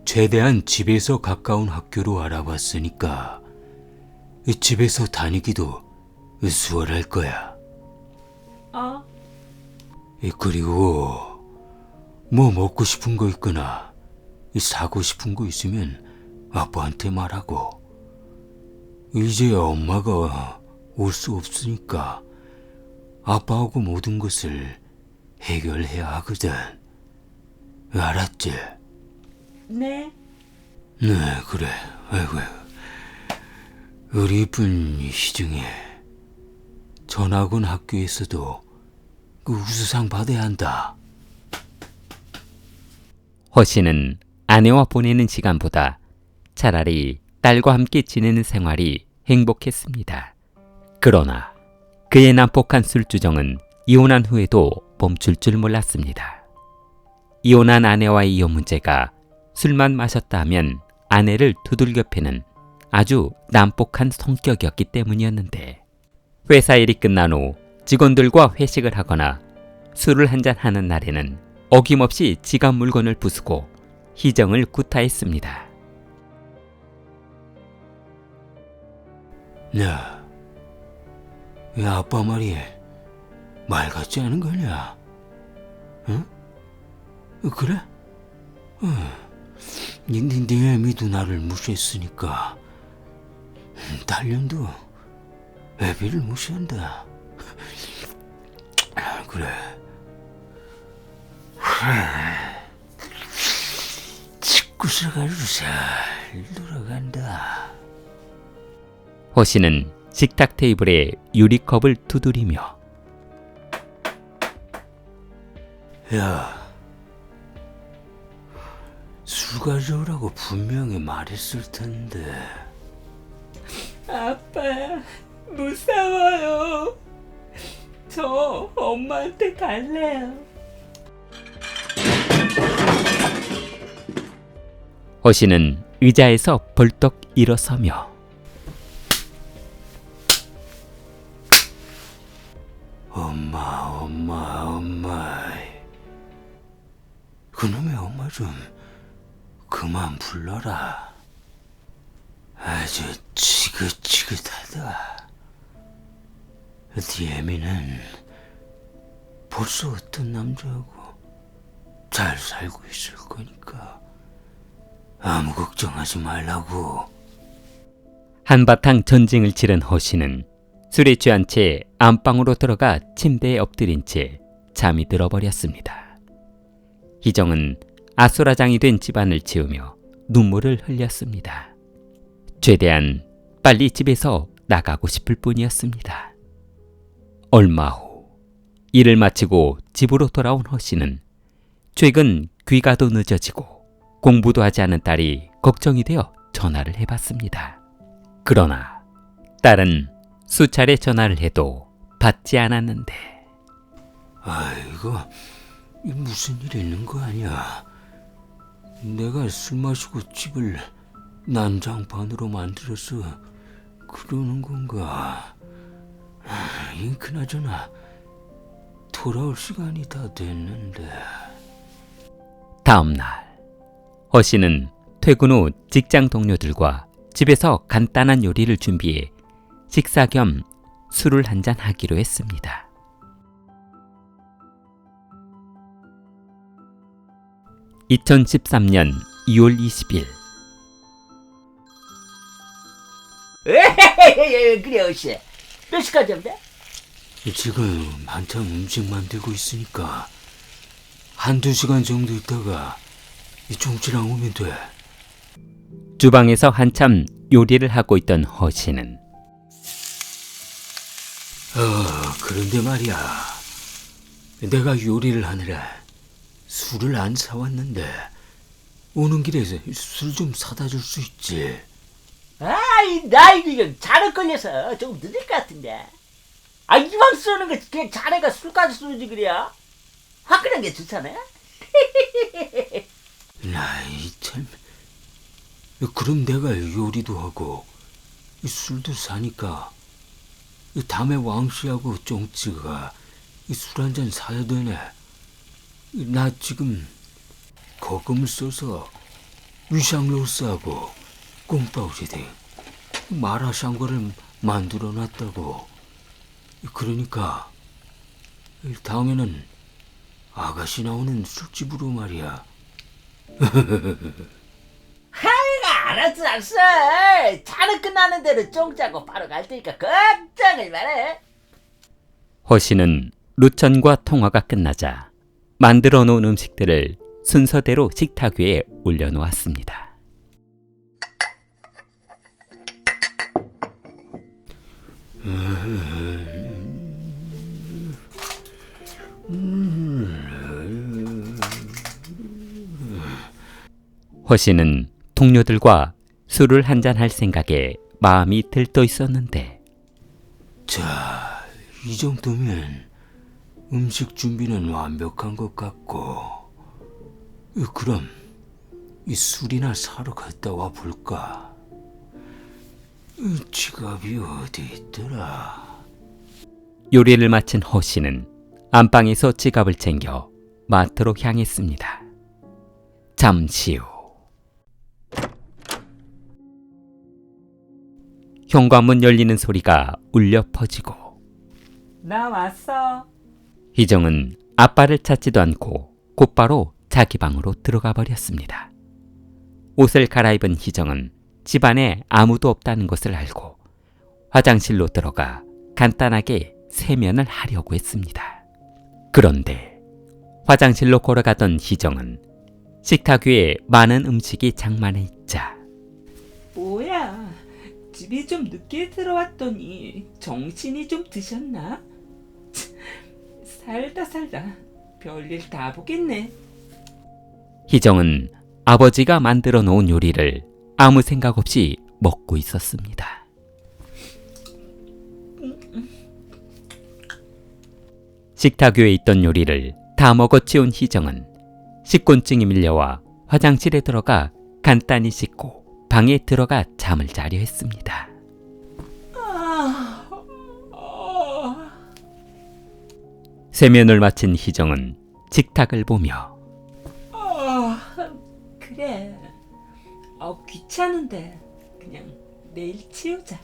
최대한 집에서 가까운 학교로 알아봤으니까 집에서 다니기도 수월할 거야. 그리고 뭐 먹고 싶은 거 있거나 사고 싶은 거 있으면 아빠한테 말하고. 이제 엄마가 올 수 없으니까 아빠하고 모든 것을 해결해야 하거든. 알았지? 네. 네, 그래. 아이고, 우리 이쁜 희정이 전학온 학교에서도 그 우수상 받아야 한다. 허씨는 아내와 보내는 시간보다 차라리 딸과 함께 지내는 생활이 행복했습니다. 그러나 그의 난폭한 술주정은 이혼한 후에도 멈출 줄 몰랐습니다. 이혼한 아내와의 이혼 문제가 술만 마셨다 하면 아내를 두들겨 패는 아주 난폭한 성격이었기 때문이었는데, 회사 일이 끝난 후 직원들과 회식을 하거나 술을 한잔 하는 날에는 어김없이 지갑 물건을 부수고 희정을 구타했습니다. 야, 아빠 말이 말 같지 않은 거냐? 응? 그래? 네 애미도 나를 무시했으니까 딸년도 애비를 무시한다. 그래. 집구석으로 잘 돌아간다. 허씨는 식탁 테이블에 유리컵을 두드리며 야, 술 가져오라고 분명히 말했을 텐데. 아빠, 무서워요. 저 엄마한테 갈래요. 허씨는 의자에서 벌떡 일어서며 엄마. 그놈의 엄마 좀 그만 불러라. 아주 지긋지긋하다. 네 애미는 벌써 어떤 남자하고 잘 살고 있을 거니까 아무 걱정하지 말라고. 한바탕 전쟁을 치른 허씨는 술에 취한 채 안방으로 들어가 침대에 엎드린 채 잠이 들어버렸습니다. 희정은 아수라장이 된 집안을 치우며 눈물을 흘렸습니다. 최대한 빨리 집에서 나가고 싶을 뿐이었습니다. 얼마 후 일을 마치고 집으로 돌아온 허씨는 최근 귀가도 늦어지고 공부도 하지 않은 딸이 걱정이 되어 전화를 해봤습니다. 그러나 딸은 수차례 전화를 해도 받지 않았는데, 아이고, 무슨 일 있는 거 아니야? 내가 술 마시고 집을 난장판으로 만들어서 그러는 건가? 그나저나 돌아올 시간이 다 됐는데. 다음 날 허씨는 퇴근 후 직장 동료들과 집에서 간단한 요리를 준비해 식사 겸 술을 한잔 하기로 했습니다. (2013년 2월 20일) 그래, 어씨. 몇 시까지 하면 돼? 지금 한참 음식 만들고 있으니까 한두 시간 정도 있다가 종치랑 오면 돼. 주방에서 한참 요리를 하고 있던 허씨는 그런데 말이야. 내가 요리를 하느라 술을 안 사왔는데 오는 길에 술 좀 사다 줄 수 있지? 아이, 나 이거 자네 걸려서 조금 늦을 것 같은데. 이왕 쏘는 거 그냥 자네가 술까지 쏘지 그래야. 화끈한 게 좋잖아. 나이 참. 그럼 내가 요리도 하고 술도 사니까 다음에 왕씨하고 쫑치가 술 한잔 사야 되네. 나 지금 거금을 써서 위샹로스하고 꽁파오지딩 마라샹궈를 만들어 놨다고. 그러니까 다음에는 아가씨 나오는 술집으로 말이야. 알았어. 자는 끝나는 대로 쫑 짜고 바로 갈 테니까 걱정을 말해. 허씨는 루천과 통화가 끝나자 만들어 놓은 음식들을 순서대로 식탁 위에 올려놓았습니다. 허씨는 동료들과 술을 한잔할 생각에 마음이 들떠 있었는데 자, 이 정도면 음식 준비는 완벽한 것 같고, 그럼 이 술이나 사러 갔다 와 볼까? 지갑이 어디 있더라? 요리를 마친 허씨는 안방에서 지갑을 챙겨 마트로 향했습니다. 잠시 후 현관문 열리는 소리가 울려 퍼지고 나 왔어. 희정은 아빠를 찾지도 않고 곧바로 자기 방으로 들어가 버렸습니다. 옷을 갈아입은 희정은 집안에 아무도 없다는 것을 알고 화장실로 들어가 간단하게 세면을 하려고 했습니다. 그런데 화장실로 걸어가던 희정은 식탁 위에 많은 음식이 장만해 있자 뭐야? 집에 좀 늦게 들어왔더니 정신이 좀 드셨나? 살다 별일 다 보겠네. 희정은 아버지가 만들어 놓은 요리를 아무 생각 없이 먹고 있었습니다. 식탁 위에 있던 요리를 다 먹어치운 희정은 식곤증이 밀려와 화장실에 들어가 간단히 씻고 방에 들어가 잠을 자려 했습니다. 세면을 마친 희정은 식탁을 보며 그래. 귀찮은데 그냥 내일 치우자.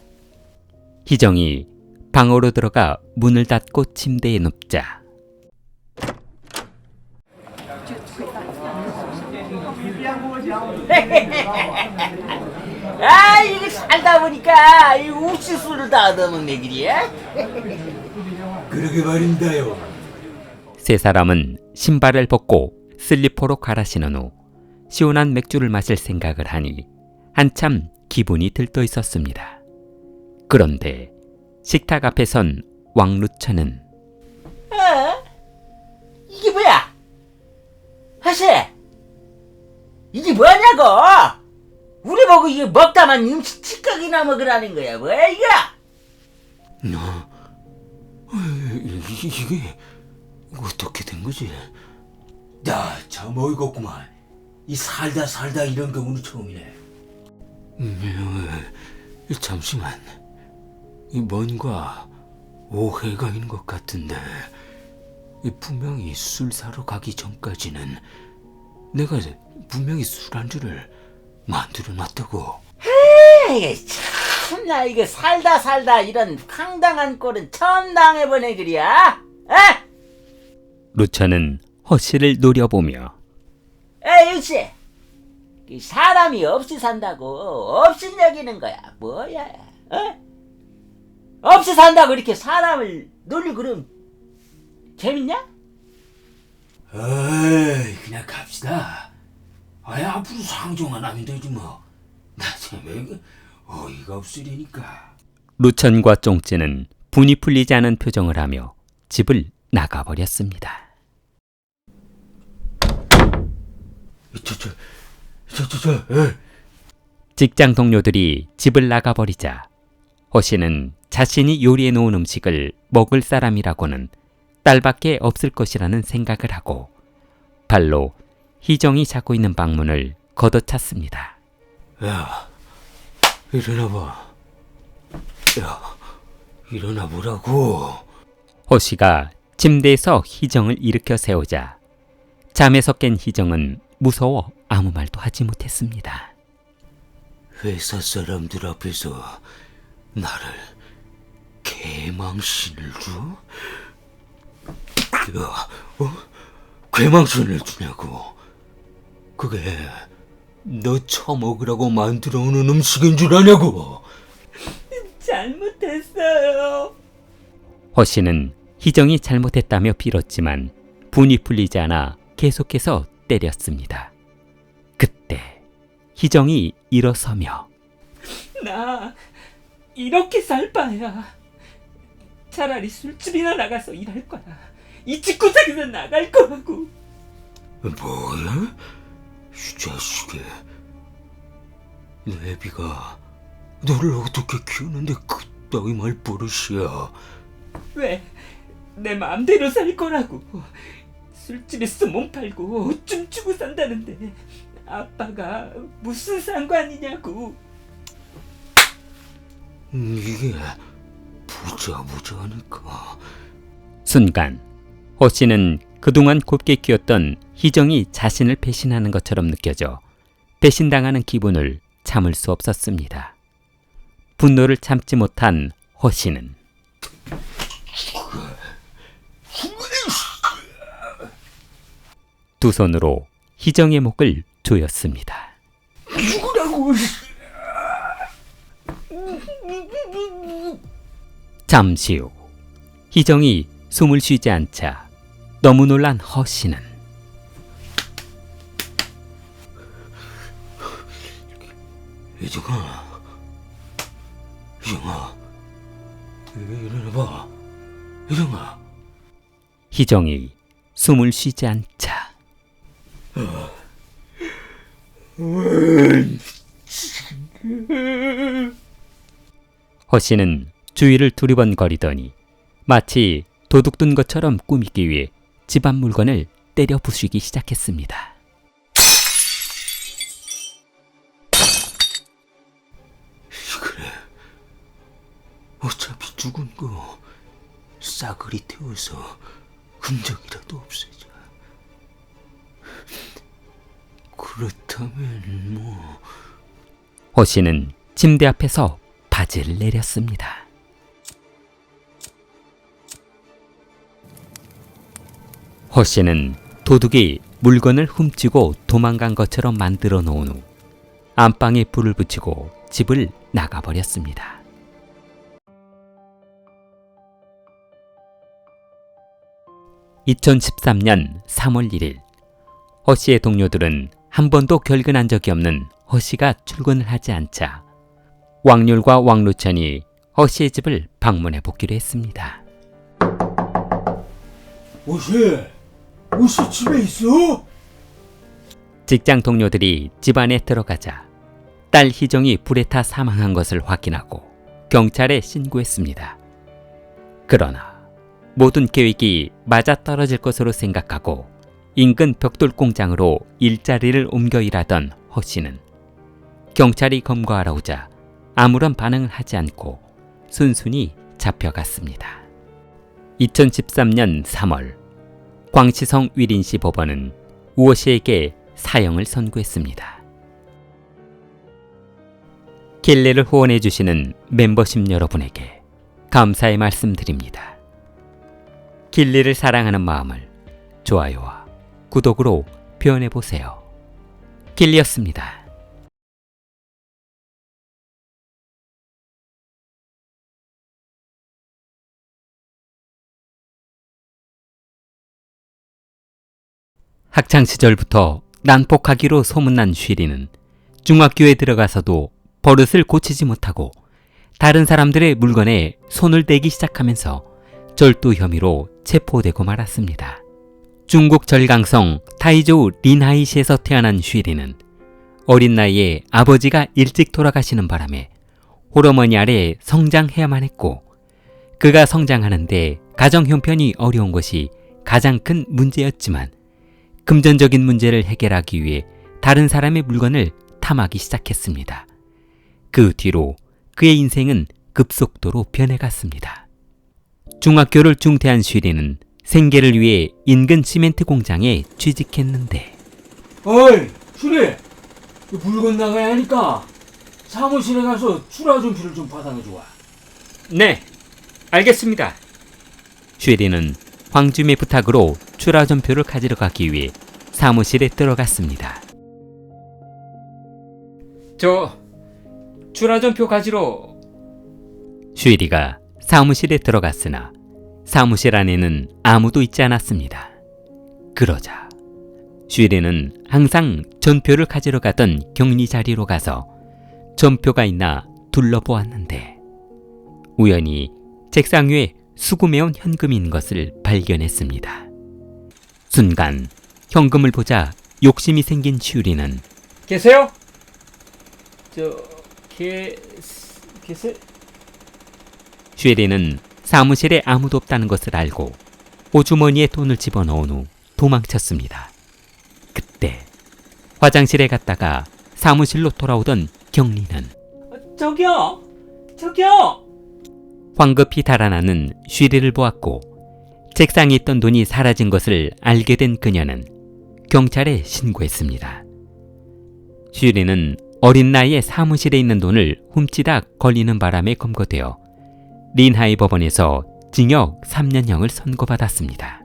희정이 방으로 들어가 문을 닫고 침대에 눕자 이게 살다 보니까 이 옥수수를 다 얻어먹네 그리야. 그러게 말입니다요. 세 사람은 신발을 벗고 슬리퍼로 갈아 신은 후 시원한 맥주를 마실 생각을 하니 한참 기분이 들떠 있었습니다. 그런데 식탁 앞에 선 왕루천은 이게 뭐야? 하시, 이게 뭐냐고? 우리 보고 이게 먹다만 음식 찌꺼기나 먹으라는 거야. 뭐야 이거? 이게 어떻게 된 거지? 야, 참 어이없구만. 이 살다 이런 거 오늘 처음이네. 잠시만. 이 뭔가 오해가 있는 것 같은데, 분명히 술 사러 가기 전까지는 내가 분명히 술안주를 만들어 놨다고. 참나 이거 살다 이런 황당한 꼴은 처음 당해보네 그리야. 루천은 허씨를 노려보며 역시 사람이 없이 산다고 없이 여기는 거야. 뭐야? 없이 산다고 이렇게 사람을 놀리고 그럼 재밌냐? 어이, 그냥 갑시다. 앞으로 상종만 하면 되지 뭐. 나 참 어이가 없으려니까. 루천과 쫑찌는 분이 풀리지 않은 표정을 하며 집을 나가버렸습니다. 직장 동료들이 집을 나가버리자 허씨는 자신이 요리해 놓은 음식을 먹을 사람이라고는 딸밖에 없을 것이라는 생각을 하고 발로 희정이 잡고 있는 방문을 걷어찼습니다. 야, 일어나봐. 야, 일어나보라고. 허씨가 침대에서 희정을 일으켜 세우자 잠에서 깬 희정은 무서워 아무 말도 하지 못했습니다. 회사 사람들 앞에서 나를 개망신을 줘? 괴망선을 주냐고. 그게 너 처먹으라고 만들어 오는 음식인 줄 아냐고. 잘못했어요. 허 씨는 희정이 잘못했다며 빌었지만 분이 풀리지 않아 계속해서 때렸습니다. 그때 희정이 일어서며 나 이렇게 살 바야 차라리 술집이나 나가서 일할 거야. 이 집구석에서 나갈 거라고. 뭐야? 이 자식이. 내비가 너를 어떻게 키우는데 그따위 말버릇이야. 왜? 내 마음대로 살 거라고. 술집에서 몸 팔고 춤추고 산다는데 아빠가 무슨 상관이냐고. 이게 부자부자하니까. 순간 허 씨는 그동안 곱게 키웠던 희정이 자신을 배신하는 것처럼 느껴져 배신당하는 기분을 참을 수 없었습니다. 분노를 참지 못한 허 씨는 두 손으로 희정의 목을 조였습니다. 죽으라고. 잠시 후 희정이 숨을 쉬지 않자 너무 놀란 허 씨는 희정아, 일어나봐. 희정아. 희정이 숨을 쉬지 않자 허 씨는 주위를 두리번거리더니 마치 도둑 든 것처럼 꾸미기 위해 집안 물건을 때려 부수기 시작했습니다. 그래. 어차피 죽은 거 싸그리 태워서 흔적이라도 없애자. 그렇다면 뭐. 허 씨는 침대 앞에서 바지를 내렸습니다. 허 씨는 도둑이 물건을 훔치고 도망간 것처럼 만들어 놓은 후 안방에 불을 붙이고 집을 나가버렸습니다. (2013년 3월 1일) 허 씨의 동료들은 한 번도 결근한 적이 없는 허 씨가 출근을 하지 않자 왕률과 왕루천이 허 씨의 집을 방문해 보기로 했습니다. 옷이 집에 있어? 직장 동료들이 집 안에 들어가자 딸 희정이 불에 타 사망한 것을 확인하고 경찰에 신고했습니다. 그러나 모든 계획이 맞아떨어질 것으로 생각하고 인근 벽돌 공장으로 일자리를 옮겨 일하던 허 씨는 경찰이 검거하러 오자 아무런 반응을 하지 않고 순순히 잡혀갔습니다. 2013년 3월 광치성 위린시 법원은 우호 씨에게 사형을 선고했습니다. 길레를 후원해 주시는 멤버십 여러분에게 감사의 말씀드립니다. 길리를 사랑하는 마음을 좋아요와 구독으로 표현해 보세요. 길리였습니다. 학창 시절부터 난폭하기로 소문난 쉬리는 중학교에 들어가서도 버릇을 고치지 못하고 다른 사람들의 물건에 손을 대기 시작하면서 절도 혐의로 체포되고 말았습니다. 중국 절강성 타이저우 린하이시에서 태어난 쉬리는 어린 나이에 아버지가 일찍 돌아가시는 바람에 홀어머니 아래 성장해야만 했고, 그가 성장하는데 가정 형편이 어려운 것이 가장 큰 문제였지만 금전적인 문제를 해결하기 위해 다른 사람의 물건을 탐하기 시작했습니다. 그 뒤로 그의 인생은 급속도로 변해갔습니다. 중학교를 중퇴한 쉬리는 생계를 위해 인근 시멘트 공장에 취직했는데, 어이, 슈리! 물건 나가야 하니까 사무실에 가서 출하준비를 좀 받아줘 와. 네, 알겠습니다. 쉬리는 황주임의 부탁으로 출하전표를 가지러 가기 위해 사무실에 들어갔습니다. 저 출하전표 가지러. 슈이리가 사무실에 들어갔으나 사무실 안에는 아무도 있지 않았습니다. 그러자 슈이리는 항상 전표를 가지러 가던 격리 자리로 가서 전표가 있나 둘러보았는데 우연히 책상 위에 수금해온 현금이 있는 것을 발견했습니다. 순간 현금을 보자 욕심이 생긴 슈이리는 계세요? 계세? 슈이리는 사무실에 아무도 없다는 것을 알고 호주머니에 돈을 집어넣은 후 도망쳤습니다. 그때 화장실에 갔다가 사무실로 돌아오던 경리는 저기요. 황급히 달아나는 슈이리를 보았고 책상에 있던 돈이 사라진 것을 알게 된 그녀는 경찰에 신고했습니다. 슈이리는 어린 나이에 사무실에 있는 돈을 훔치다 걸리는 바람에 검거되어 린하이 법원에서 징역 3년형을 선고받았습니다.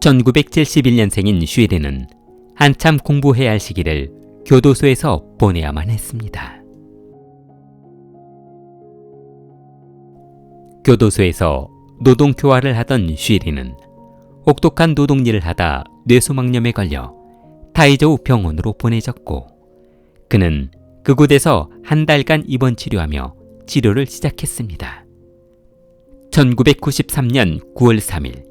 1971년생인 슈이리는 한참 공부해야 할 시기를 교도소에서 보내야만 했습니다. 교도소에서 노동교화를 하던 슈이리는 혹독한 노동일을 하다 뇌수막염에 걸려 타이저우 병원으로 보내졌고 그는 그곳에서 한 달간 입원 치료하며 치료를 시작했습니다. 1993년 9월 3일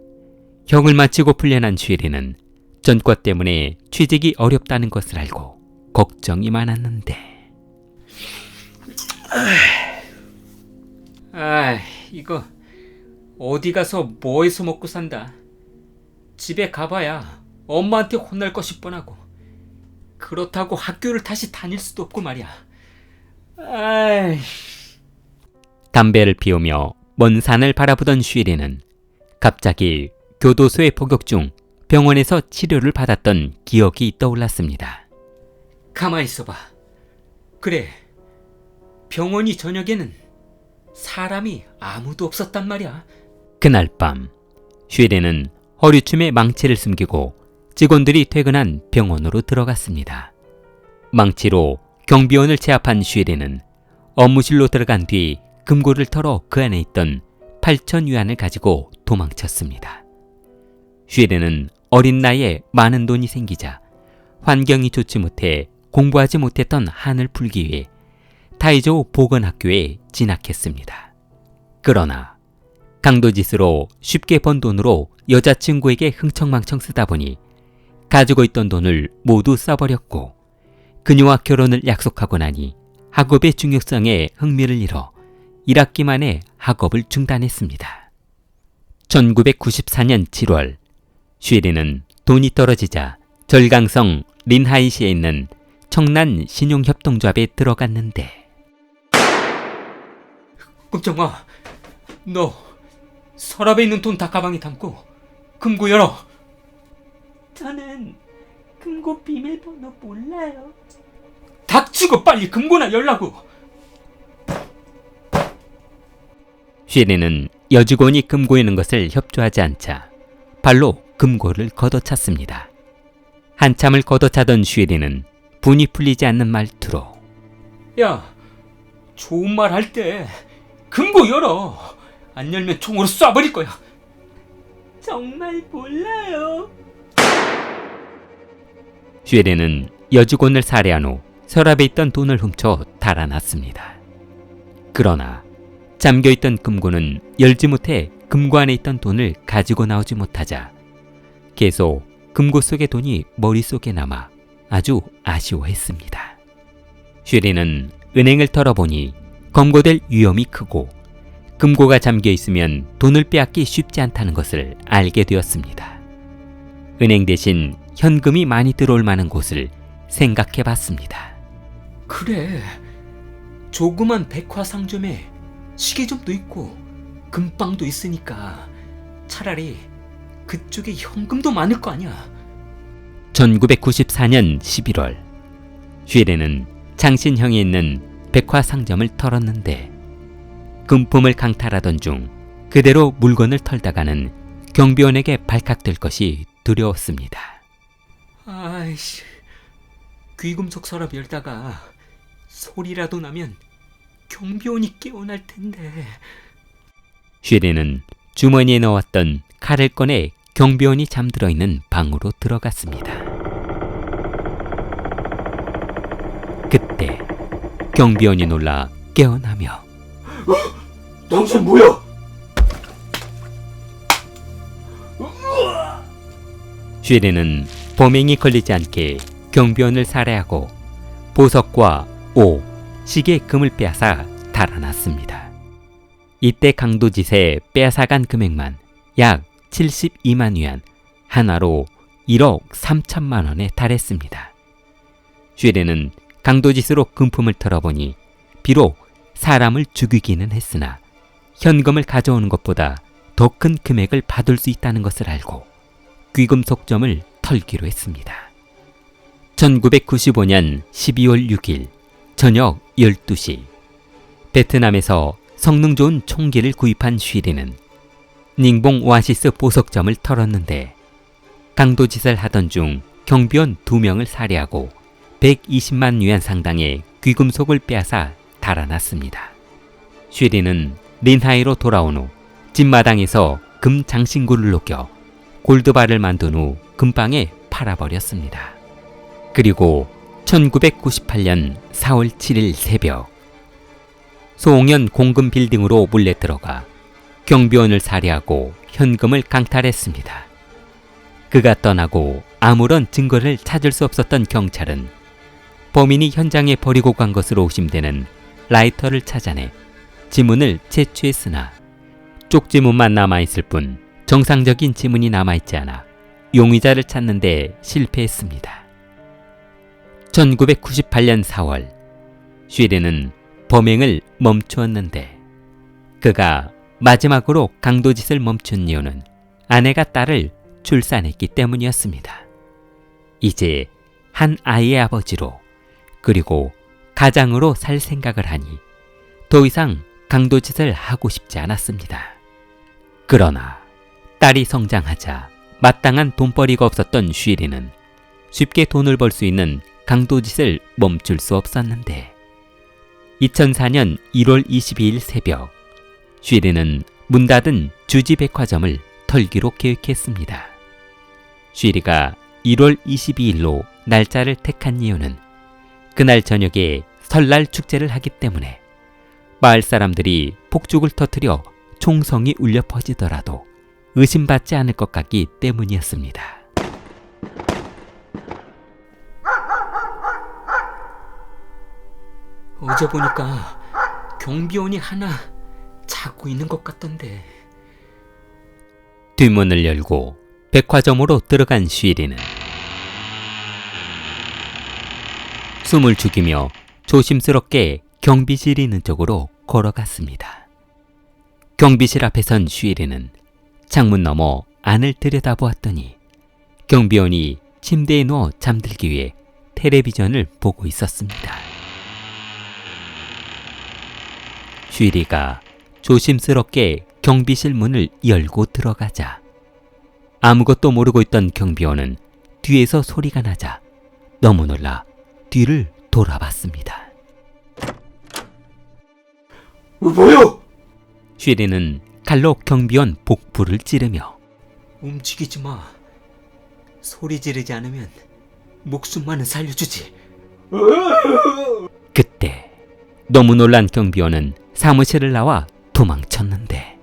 형을 마치고 풀려난 슈이리는 전과 때문에 취직이 어렵다는 것을 알고 걱정이 많았는데 이거 어디 가서 뭐 해서 먹고 산다. 집에 가봐야 엄마한테 혼날 것이 뻔하고 그렇다고 학교를 다시 다닐 수도 없고 말이야. 담배를 피우며 먼 산을 바라보던 슈이리는 갑자기 교도소에 복역 중 병원에서 치료를 받았던 기억이 떠올랐습니다. 가만히 있어봐. 그래, 병원이 저녁에는 사람이 아무도 없었단 말이야. 그날 밤 슈이리는 허리춤에 망치를 숨기고 직원들이 퇴근한 병원으로 들어갔습니다. 망치로 경비원을 제압한 슈이리는 업무실로 들어간 뒤 금고를 털어 그 안에 있던 8,000위안을 가지고 도망쳤습니다. 슈이리는 어린 나이에 많은 돈이 생기자 환경이 좋지 못해 공부하지 못했던 한을 풀기 위해 타이저우 보건학교에 진학했습니다. 그러나 강도짓으로 쉽게 번 돈으로 여자친구에게 흥청망청 쓰다 보니 가지고 있던 돈을 모두 써버렸고 그녀와 결혼을 약속하고 나니 학업의 중요성에 흥미를 잃어 1학기 만에 학업을 중단했습니다. 1994년 7월 슈이리는 돈이 떨어지자 절강성 린하이시에 있는 청난 신용협동조합에 들어갔는데 꼼짝마. 너 서랍에 있는 돈 다 가방에 담고 금고 열어. 저는 금고 비밀번호 몰라요. 닥치고 빨리 금고나 열라고. 슈이리는 여직원이 금고에 있는 것을 협조하지 않자 발로 금고를 걷어찼습니다. 한참을 걷어차던 슈이리는 분이 풀리지 않는 말투로 야, 좋은 말 할 때 금고 열어. 안 열면 총으로 쏴버릴 거야. 정말 몰라요. 슈이리는 여직원을 살해한 후 서랍에 있던 돈을 훔쳐 달아났습니다. 그러나 잠겨있던 금고는 열지 못해 금고 안에 있던 돈을 가지고 나오지 못하자 계속 금고 속의 돈이 머릿속에 남아 아주 아쉬워했습니다. 슈이리는 은행을 털어보니 검거될 위험이 크고 금고가 잠겨있으면 돈을 빼앗기 쉽지 않다는 것을 알게 되었습니다. 은행 대신 현금이 많이 들어올 만한 곳을 생각해봤습니다. 그래, 조그만 백화상점에 시계점도 있고 금방도 있으니까 차라리 그쪽에 현금도 많을 거 아니야. 1994년 11월 슈이리는 창신형에 있는 백화상점을 털었는데 금품을 강탈하던 중 그대로 물건을 털다가는 경비원에게 발칵될 것이 두려웠습니다. 아이씨, 귀금속 서랍 열다가 소리라도 나면 경비원이 깨어날 텐데. 쉐리는 주머니에 넣었던 칼을 꺼내 경비원이 잠들어 있는 방으로 들어갔습니다. 그때 경비원이 놀라 깨어나며 당신 뭐야? 쉐리는 범행이 걸리지 않게 경비원을 살해하고 보석과 오, 시계 금을 빼앗아 달아났습니다. 이때 강도짓에 빼앗아간 금액만 약 72만 위안, 하나로 1억 3천만 원에 달했습니다. 쉐리는 강도짓으로 금품을 털어보니 비록 사람을 죽이기는 했으나 현금을 가져오는 것보다 더 큰 금액을 받을 수 있다는 것을 알고 귀금속점을 털기로 했습니다. 1995년 12월 6일 저녁 12시 베트남에서 성능 좋은 총기를 구입한 쉐리는 닝봉 오아시스 보석점을 털었는데 강도짓을 하던 중 경비원 2명을 살해하고 120만 위안 상당의 귀금속을 빼앗아 달아났습니다. 쉐리는 린하이로 돌아온 후 집마당에서 금 장신구를 녹여 골드바를 만든 후 금방에 팔아버렸습니다. 그리고 1998년 4월 7일 새벽 소홍연 공금 빌딩으로 몰래 들어가 경비원을 살해하고 현금을 강탈했습니다. 그가 떠나고 아무런 증거를 찾을 수 없었던 경찰은 범인이 현장에 버리고 간 것으로 의심되는 라이터를 찾아내 지문을 채취했으나 쪽지문만 남아있을 뿐 정상적인 지문이 남아있지 않아 용의자를 찾는 데 실패했습니다. 1998년 4월 쉐리는 범행을 멈추었는데 그가 마지막으로 강도짓을 멈춘 이유는 아내가 딸을 출산했기 때문이었습니다. 이제 한 아이의 아버지로 그리고 가장으로 살 생각을 하니 더 이상 강도짓을 하고 싶지 않았습니다. 그러나 딸이 성장하자 마땅한 돈벌이가 없었던 쉐리는 쉽게 돈을 벌 수 있는 강도짓을 멈출 수 없었는데 2004년 1월 22일 새벽 쉐리는 문 닫은 주지백화점을 털기로 계획했습니다. 쉐리가 1월 22일로 날짜를 택한 이유는 그날 저녁에 설날 축제를 하기 때문에 마을 사람들이 폭죽을 터뜨려 총성이 울려 퍼지더라도 의심받지 않을 것 같기 때문이었습니다. 어제 보니까 경비원이 하나 자고 있는 것 같던데. 뒷문을 열고 백화점으로 들어간 쉐리는 숨을 죽이며 조심스럽게 경비실 있는 쪽으로 걸어갔습니다. 경비실 앞에 선 쉐리는 창문 너머 안을 들여다보았더니 경비원이 침대에 누워 잠들기 위해 텔레비전을 보고 있었습니다. 쉐리가 조심스럽게 경비실 문을 열고 들어가자 아무것도 모르고 있던 경비원은 뒤에서 소리가 나자 너무 놀라 뒤를 돌아봤습니다. 뭐야? 쉐리는 칼로 경비원 복부를 찌르며 움직이지 마. 소리 지르지 않으면 목숨만은 살려주지. 그때 너무 놀란 경비원은 사무실을 나와 도망쳤는데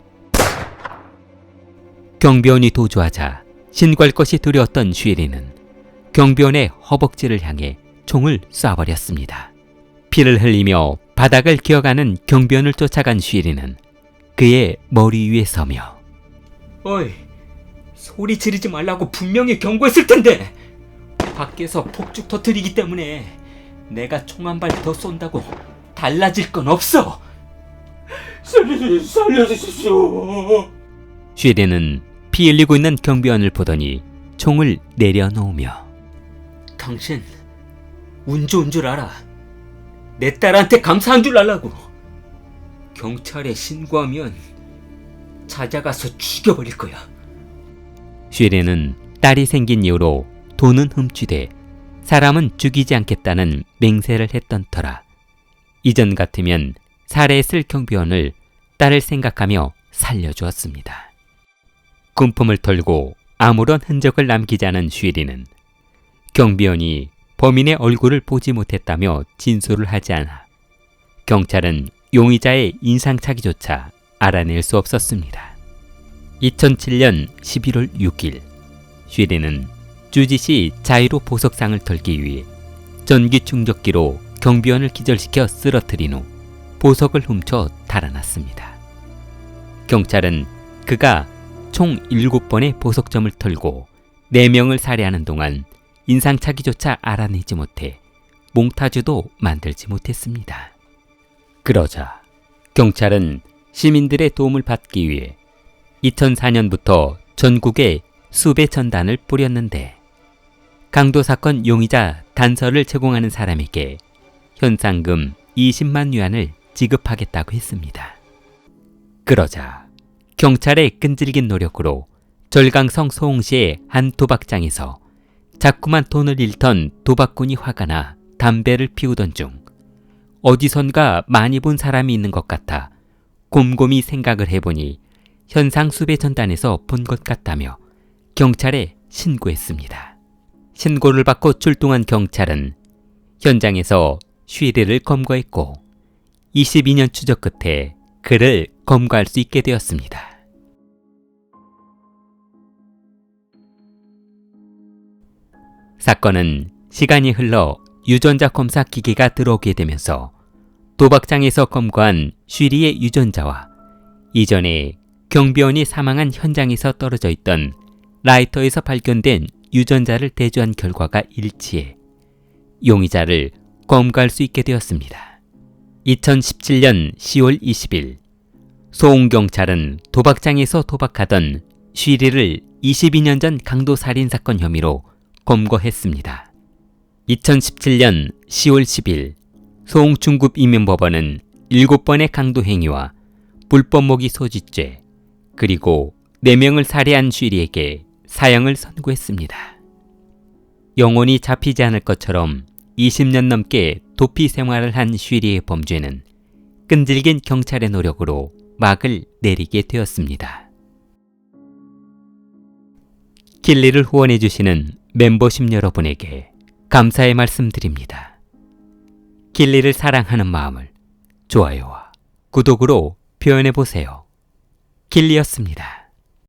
경비원이 도주하자 신고할 것이 두려웠던 쉐리는 경비원의 허벅지를 향해 총을 쏴버렸습니다. 피를 흘리며 바닥을 기어가는 경비원을 쫓아간 쉐리는 그의 머리 위에 서며 어이, 소리 지르지 말라고 분명히 경고했을 텐데. 밖에서 폭죽 터뜨리기 때문에 내가 총 한 발 더 쏜다고 달라질 건 없어. 살려주십시오. 쉐리는 피 흘리고 있는 경비원을 보더니 총을 내려놓으며 당신 운 좋은 줄 알아. 내 딸한테 감사한 줄 알라고. 경찰에 신고하면 찾아가서 죽여버릴 거야. 쉐리는 딸이 생긴 이후로 돈은 훔치되 사람은 죽이지 않겠다는 맹세를 했던 터라 이전 같으면 살해했을 경비원을 딸을 생각하며 살려주었습니다. 군품을 털고 아무런 흔적을 남기지 않은 쉐리는 경비원이 범인의 얼굴을 보지 못했다며 진술을 하지 않아 경찰은 용의자의 인상착의조차 알아낼 수 없었습니다. 2007년 11월 6일 쉐리는 주짓이 자유로 보석상을 털기 위해 전기 충격기로 경비원을 기절시켜 쓰러뜨린 후 보석을 훔쳐 달아났습니다. 경찰은 그가 총 7번의 보석점을 털고 4명을 살해하는 동안 인상착의조차 알아내지 못해 몽타주도 만들지 못했습니다. 그러자 경찰은 시민들의 도움을 받기 위해 2004년부터 전국에 수배 전단을 뿌렸는데 강도 사건 용의자 단서를 제공하는 사람에게 현상금 20만 위안을 지급하겠다고 했습니다. 그러자 경찰의 끈질긴 노력으로 절강성 소홍시의 한 도박장에서 자꾸만 돈을 잃던 도박꾼이 화가 나 담배를 피우던 중 어디선가 많이 본 사람이 있는 것 같아 곰곰이 생각을 해보니 현상 수배 전단에서 본 것 같다며 경찰에 신고했습니다. 신고를 받고 출동한 경찰은 현장에서 쉐리를 검거했고 22년 추적 끝에 그를 검거할 수 있게 되었습니다. 사건은 시간이 흘러 유전자 검사 기계가 들어오게 되면서 도박장에서 검거한 쉐리의 유전자와 이전에 경비원이 사망한 현장에서 떨어져 있던 라이터에서 발견된 유전자를 대조한 결과가 일치해 용의자를 검거할 수 있게 되었습니다. 2017년 10월 20일 소홍경찰은 도박장에서 도박하던 쉐리를 22년 전 강도살인 사건 혐의로 검거했습니다. 2017년 10월 10일 소홍중급임면법원은 7번의 강도행위와 불법 모기 소지죄 그리고 4명을 살해한 쉐리에게 사형을 선고했습니다. 영원히 잡히지 않을 것처럼 20년 넘게 도피 생활을 한 쉐리의 범죄는 끈질긴 경찰의 노력으로 막을 내리게 되었습니다. 길리를 후원해주시는 멤버십 여러분에게 감사의 말씀드립니다. 길리를 사랑하는 마음을 좋아요와 구독으로 표현해보세요. 길리였습니다.